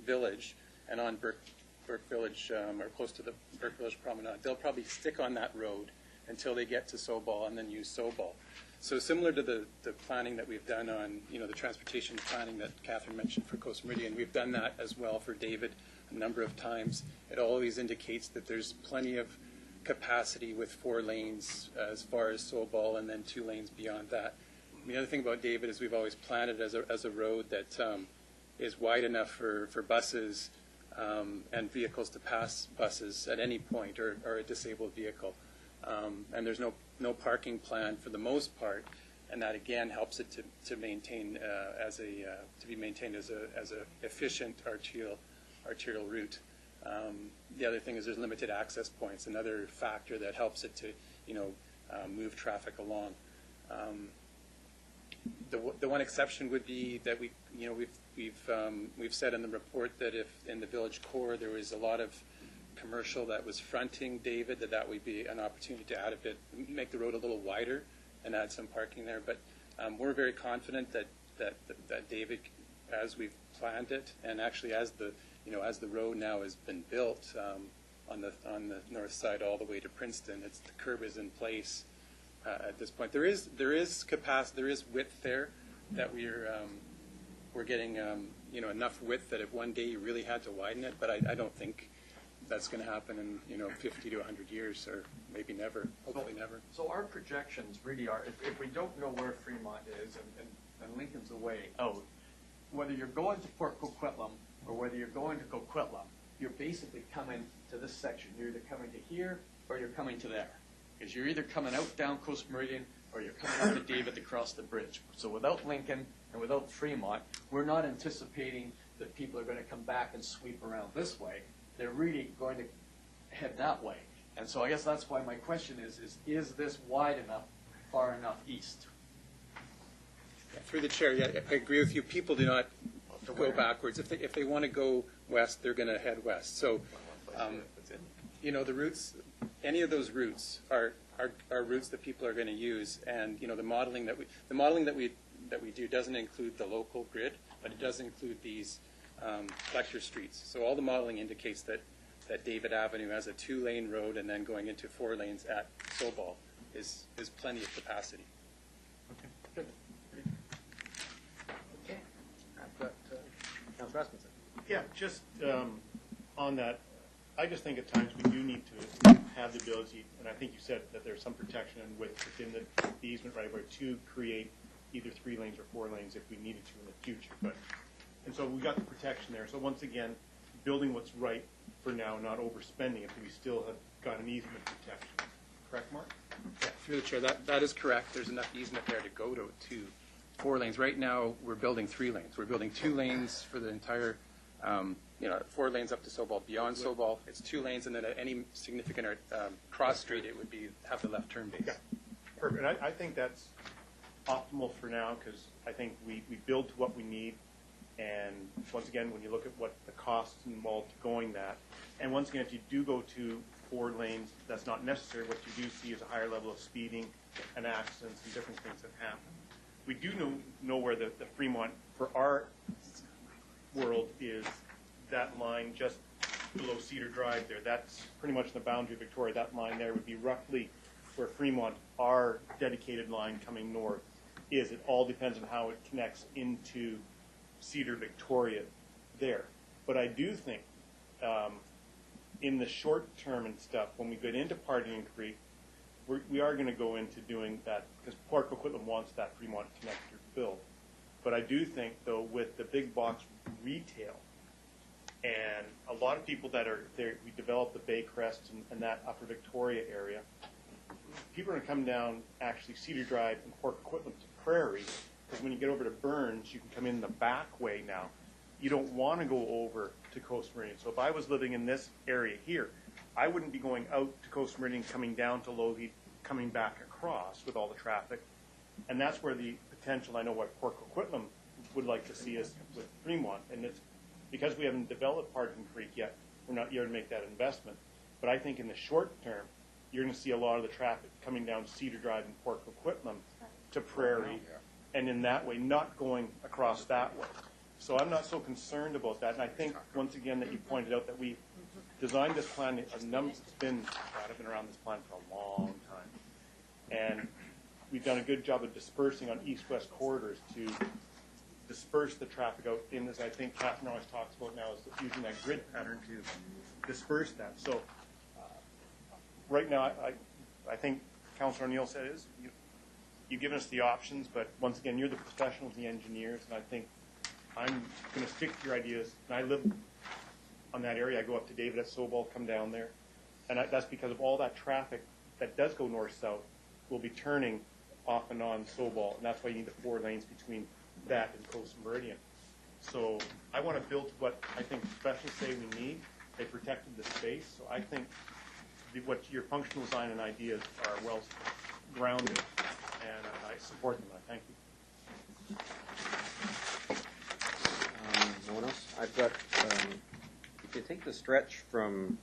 village and on Burke Village or close to the Burke Village Promenade, they'll probably stick on that road until they get to Sobol and then use Sobol. So similar to the planning that we've done on the transportation planning that Catherine mentioned for Coast Meridian, we've done that as well for David a number of times. It always indicates that there's plenty of capacity with 4 lanes as far as Sobol and then 2 lanes beyond that. And the other thing about David is we've always planned it as a road that is wide enough for buses and vehicles to pass buses at any point, or a disabled vehicle. And there's no parking plan for the most part, and that again helps it to maintain to be maintained as a efficient arterial route. The other thing is there's limited access points, another factor that helps it to move traffic along. The one exception would be that we've said in the report that if in the village core there was a lot of commercial that was fronting David, that would be an opportunity to add a bit, make the road a little wider and add some parking there. But we're very confident that David, as we've planned it, and actually as the road now has been built on the north side all the way to Princeton, the curb is in place at this point. There is capacity, there is width there that we're getting enough width that if one day you really had to widen it, but I don't think that's going to happen in 50 to 100 years, or maybe never, hopefully never. So our projections really are, if we don't know where Fremont is and Lincoln's a way out, whether you're going to Port Coquitlam or whether you're going to Coquitlam, you're basically coming to this section. You're either coming to here or you're coming to there. Because you're either coming out down Coast Meridian or you're coming out to David to cross the bridge. So without Lincoln and without Fremont, we're not anticipating that people are going to come back and sweep around this way. They're really going to head that way. And so I guess that's why my question is this wide enough, far enough east? Through the chair, yeah, I agree with you. People do not go backwards. If they want to go west, they're going to head west. So, the routes, any of those routes are routes that people are going to use. And the modeling that we do doesn't include the local grid, but it does include these collector streets. So all the modeling indicates that David Avenue has a 2-lane road, and then going into 4 lanes at Sobol is plenty of capacity. Okay, good. Okay. I've got Councilor Rasmussen. Yeah, just on that, I just think at times we do need to have the ability, and I think you said that there's some protection and within the easement right away to create either 3 lanes or 4 lanes if we needed to in the future. And so we got the protection there. So once again, building what's right for now, not overspending it, but we still have got an easement protection. Correct, Mark? Yeah, through the chair, that is correct. There's enough easement there to go to 4 lanes. Right now, we're building 3 lanes. We're building 2 lanes for the entire, 4 lanes up to Sobol. Beyond Sobol, it's 2 lanes, and then at any significant cross street, it would have the left turn base. Yeah, perfect. And I think that's optimal for now because I think we build to what we need. And once again, when you look at what the costs involved going that, and once again, if you do go to 4 lanes, that's not necessary. What you do see is a higher level of speeding and accidents and different things that happen. We do know where the Fremont, for our world, is that line just below Cedar Drive there. That's pretty much the boundary of Victoria. That line there would be roughly where Fremont, our dedicated line coming north, is. It all depends on how it connects into Cedar Victoria there. But I do think in the short term and stuff, when we get into Partying Creek, we are going to go into doing that because Port Coquitlam wants that Fremont connector built. But I do think, though, with the big box retail and a lot of people that are there, we developed the Baycrest and that Upper Victoria area, people are going to come down actually Cedar Drive and Port Coquitlam to Prairie. Because when you get over to Burns, you can come in the back way now. You don't want to go over to Coast Meridian. So if I was living in this area here, I wouldn't be going out to Coast Meridian, coming down to Lougheed, coming back across with all the traffic. And that's where the potential, I know what Port Coquitlam would like to see us with Fremont. And it's because we haven't developed Partying Creek yet, we're not here to make that investment. But I think in the short term, you're going to see a lot of the traffic coming down Cedar Drive and Port Coquitlam to Prairie. And in that way, not going across that way. So I'm not so concerned about that. And I think, once again, that you pointed out that we designed this plan, I've been around this plan for a long time. And we've done a good job of dispersing on east-west corridors to disperse the traffic out in, as I think Catherine always talks about now, is using that grid pattern to disperse that. So right now, I think Councillor O'Neill said is, you've given us the options, but once again, you're the professionals, the engineers, and I think I'm going to stick to your ideas. And I live on that area. I go up to David at Sobol, come down there. And that's because of all that traffic that does go north-south will be turning off and on Sobol. And that's why you need the 4 lanes between that and Coast Meridian. So I want to build what I think professionals say we need. They protected the space. So I think what your functional design and ideas are well grounded. And I support them. I thank you. No one else? I've got, if you take the stretch from,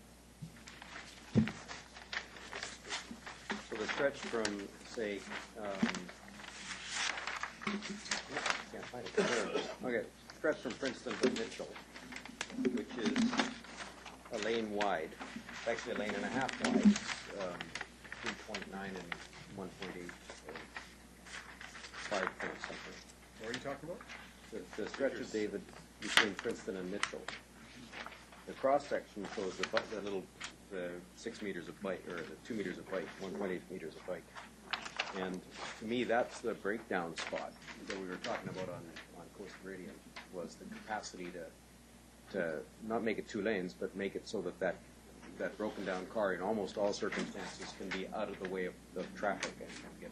so the stretch from, say, can't find it. There. Okay, stretch from Princeton to Mitchell, which is a lane wide. It's actually a lane and a half wide. It's 3.9 and 1.8. 5 point something. What are you talking about? The stretch of David between Princeton and Mitchell. The cross section shows the 6 meters of bike, or the 2 meters of bike, 1.8 meters of bike. And to me, that's the breakdown spot that we were talking about on Coast Meridian, was the capacity to not make it 2 lanes, but make it so that broken down car in almost all circumstances can be out of the way of traffic and get.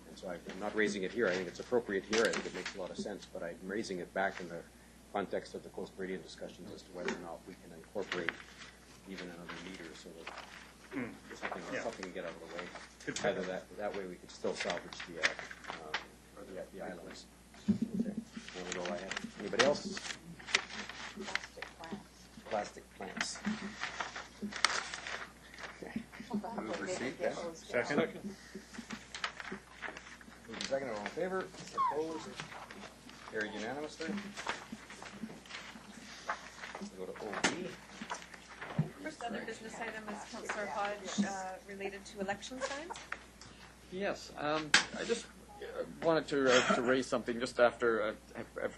And so I'm not raising it here. I think it's appropriate here. I think it makes a lot of sense, but I'm raising it back in the context of the Coast Meridian discussions as to whether or not we can incorporate even another meter so that something, Yeah. something can get out of the way. Good point. Either that way we could still salvage the islands. Okay, there we go. I have. Anybody else? Plastic plants. Plastic plants. Okay. Well, that Move would receipt, maybe yes. get those Second. down. Moved and seconded, all in favor? Opposed? Carried unanimously. We'll go to OB. First other business item is Councillor Hodge related to election signs. Yes, I just wanted to raise something just after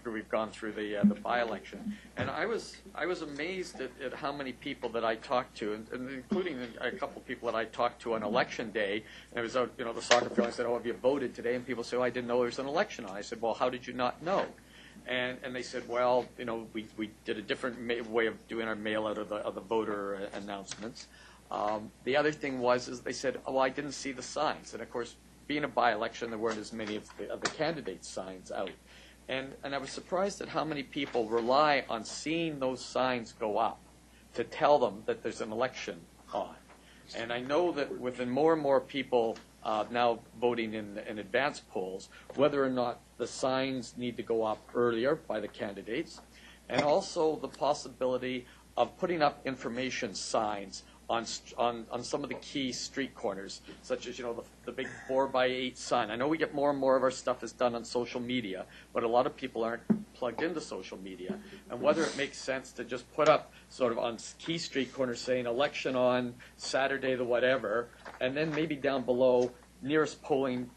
we've gone through the by-election, and I was amazed at how many people that I talked to, and including a couple of people that I talked to on election day. And it was out, the soccer field. I said, "Oh, have you voted today?" And people say, "Oh, I didn't know there was an election on." I said, "Well, how did you not know?" And they said, "Well, we did a different way of doing our mail out of the voter announcements." The other thing is they said, "Oh, well, I didn't see the signs." And of course, being a by-election, there weren't as many of the candidates' signs out. And I was surprised at how many people rely on seeing those signs go up to tell them that there's an election on. And I know that with more and more people now voting in advance polls, whether or not the signs need to go up earlier by the candidates, and also the possibility of putting up information signs on some of the key street corners, such as the big 4x8 sign. I know we get more and more of our stuff is done on social media, but a lot of people aren't plugged into social media. And whether it makes sense to just put up sort of on key street corners saying election on Saturday the whatever, and then maybe down below nearest polling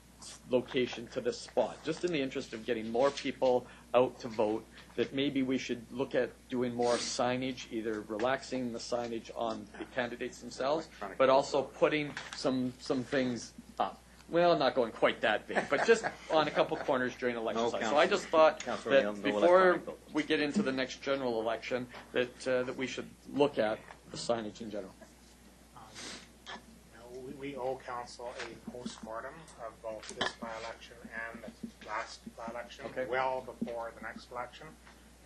location to this spot, just in the interest of getting more people out to vote, that maybe we should look at doing more signage, either relaxing the signage on the candidates themselves, but also putting some things up. Well, not going quite that big, but just on a couple corners during election time. So I just thought that before we get into the next general election, that we should look at the signage in general. We owe council a postmortem of both this by-election and the last by-election, well before the next election,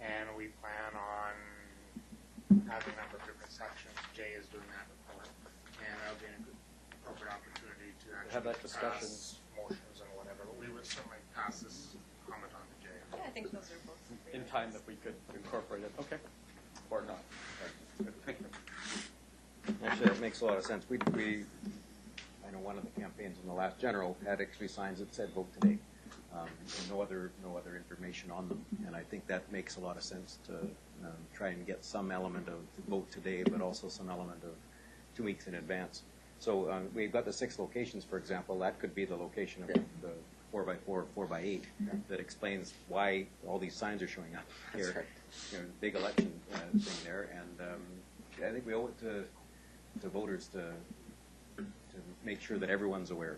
and we plan on having a number of different sections. Jay is doing that report, and that'll be a good appropriate opportunity to actually have that discussion. pass motions and whatever, but we would certainly pass this comment on to Jay. Yeah, I think those are both In time that we could incorporate it, okay, or not. Thank you. Actually, that makes a lot of sense. I know one of the campaigns in the last general had actually signs that said "Vote today," and no other information on them. And I think that makes a lot of sense to try and get some element of "Vote today," but also some element of 2 weeks in advance. So we've got the 6 locations, for example. That could be the location of the 4x4, 4x8 that explains why all these signs are showing up here. Right. Big election thing there, and I think we owe it to voters to make sure that everyone's aware.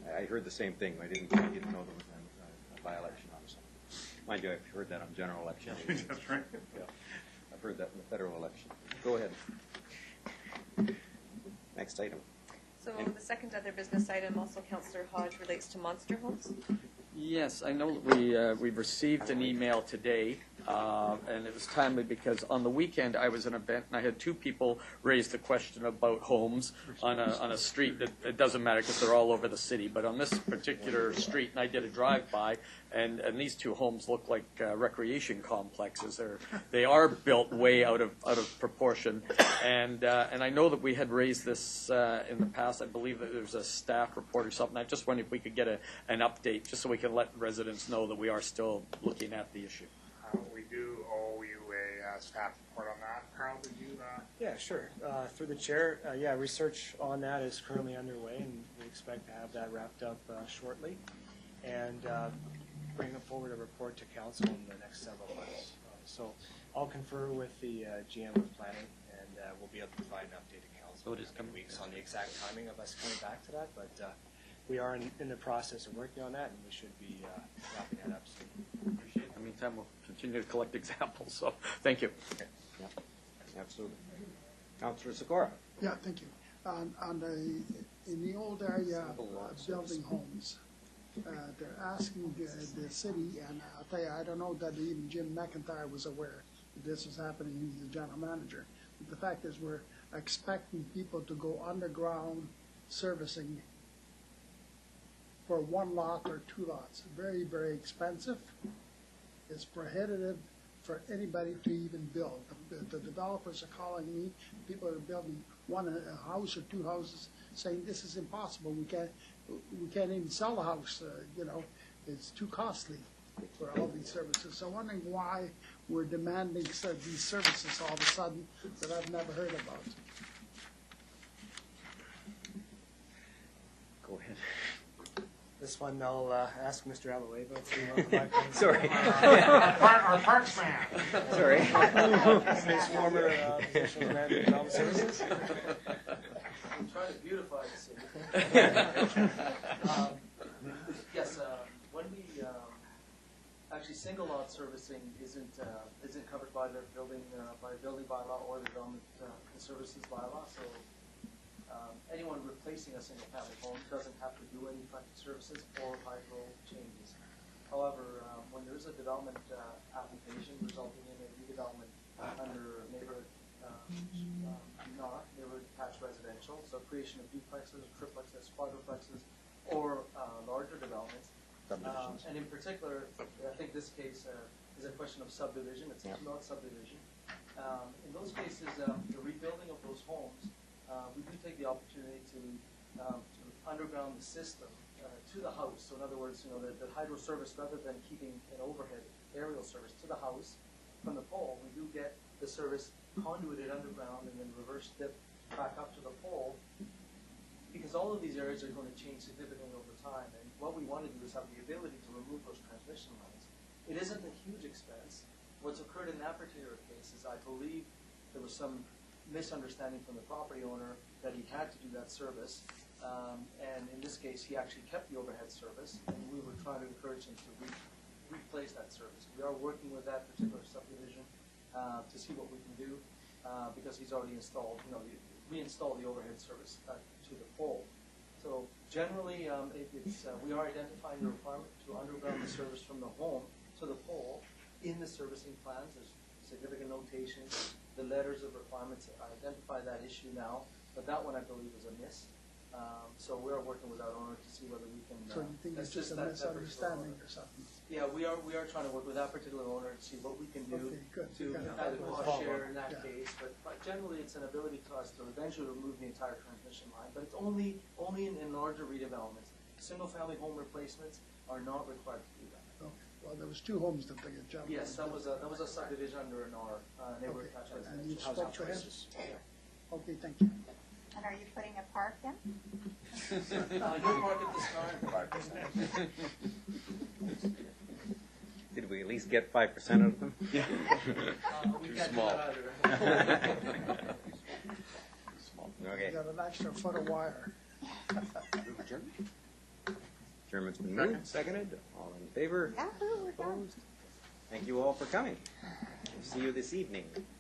And I heard the same thing. I didn't know there was a by-election on something. Mind you, I've heard that on general election. That's right. Yeah, I've heard that in the federal election. Go ahead. Next item. So the second other business item, also Councillor Hodge, relates to monster homes. Yes, I know that we've received an email today, and it was timely because on the weekend I was at an event and I had 2 people raise the question about homes on a street that it doesn't matter because they're all over the city, but on this particular street, and I did a drive-by, and these 2 homes look like recreation complexes. They are built way out of proportion, and I know that we had raised this in the past. I believe that there's a staff report or something. I just wondered if we could get an update just so we can let residents know that we are still looking at the issue. We do owe you a staff report on that. Carl, did you? Yeah, sure. Through the chair, research on that is currently underway, and we expect to have that wrapped up shortly, and bring forward a report to council in the next several months. So I'll confer with the GM of planning, and we'll be able to provide an update to council in the coming weeks on the exact timing of us coming back to that, but we are in the process of working on that, and we should be wrapping that up soon. Appreciate it. In the meantime, we'll continue to collect examples, so thank you. Okay. Yeah, absolutely. Councillor Sikora. Yeah, thank you. In the old area of building homes, they're asking the city, and I'll tell you, I don't know that even Jim McIntyre was aware that this was happening. He's the general manager. The fact is, we're expecting people to go underground servicing for one lot or two lots. Very, very expensive. It's prohibitive for anybody to even build. The developers are calling me, people are building a house or two houses, saying this is impossible. We can't even sell the house. It's too costly for all these services. So I'm wondering why we're demanding these services all of a sudden that I've never heard about. Go ahead. This one I'll ask Mr. Alueva to. Sorry. Our parks man. Sorry. His former position of Manager of Development Services. I'm trying to beautify the city. Yes, when we actually single lot servicing isn't covered by the building bylaw or the development and services bylaw. So anyone replacing a single family home doesn't have to do any frontage services or hydro changes. However, when there's a development application resulting in a redevelopment under neighborhood neighborhood attached residential, so creation of duplexes, triplexes, quadruplexes, or larger developments. And in particular, I think this case is a question of subdivision. It's a two-lot subdivision. In those cases, the rebuilding of those homes, we do take the opportunity to underground the system to the house. So in other words, the hydro service, rather than keeping an overhead aerial service to the house from the pole, we do get the service conduited underground and then reverse dip back up to the pole, because all of these areas are going to change significantly over time. And what we want to do is have the ability to remove those transmission lines. It isn't a huge expense. What's occurred in that particular case is I believe there was some misunderstanding from the property owner that he had to do that service. And in this case, he actually kept the overhead service, and we were trying to encourage him to replace that service. We are working with that particular subdivision to see what we can do, because he's already installed, reinstalled the overhead service to the pole. So generally, we are identifying the requirement to underground the service from the home to the pole in the servicing plans. There's significant notations. The letters of requirements identify that issue now, but that one I believe is a miss. So we are working with our owner to see whether we can. So you think it's just a misunderstanding or something? Yeah, we are trying to work with that particular owner to see what we can do to either cost share in that case. But generally, it's an ability to us to eventually remove the entire transmission line. But it's only in larger redevelopments. Single-family home replacements are not required to do that. Okay. Well, there was two homes that they had jumped. Yes, that was a subdivision under an R neighborhood attached residential. And you spoke to him? Yeah. Okay, thank you. And are you putting a park in? No park at this time. Did we at least get 5% of them? Yeah. Too small. Okay. You got an extra foot of wire. Adjournment's been moved, seconded. All in favor? Yahoo, we're done. Opposed? Thank you all for coming. See you this evening.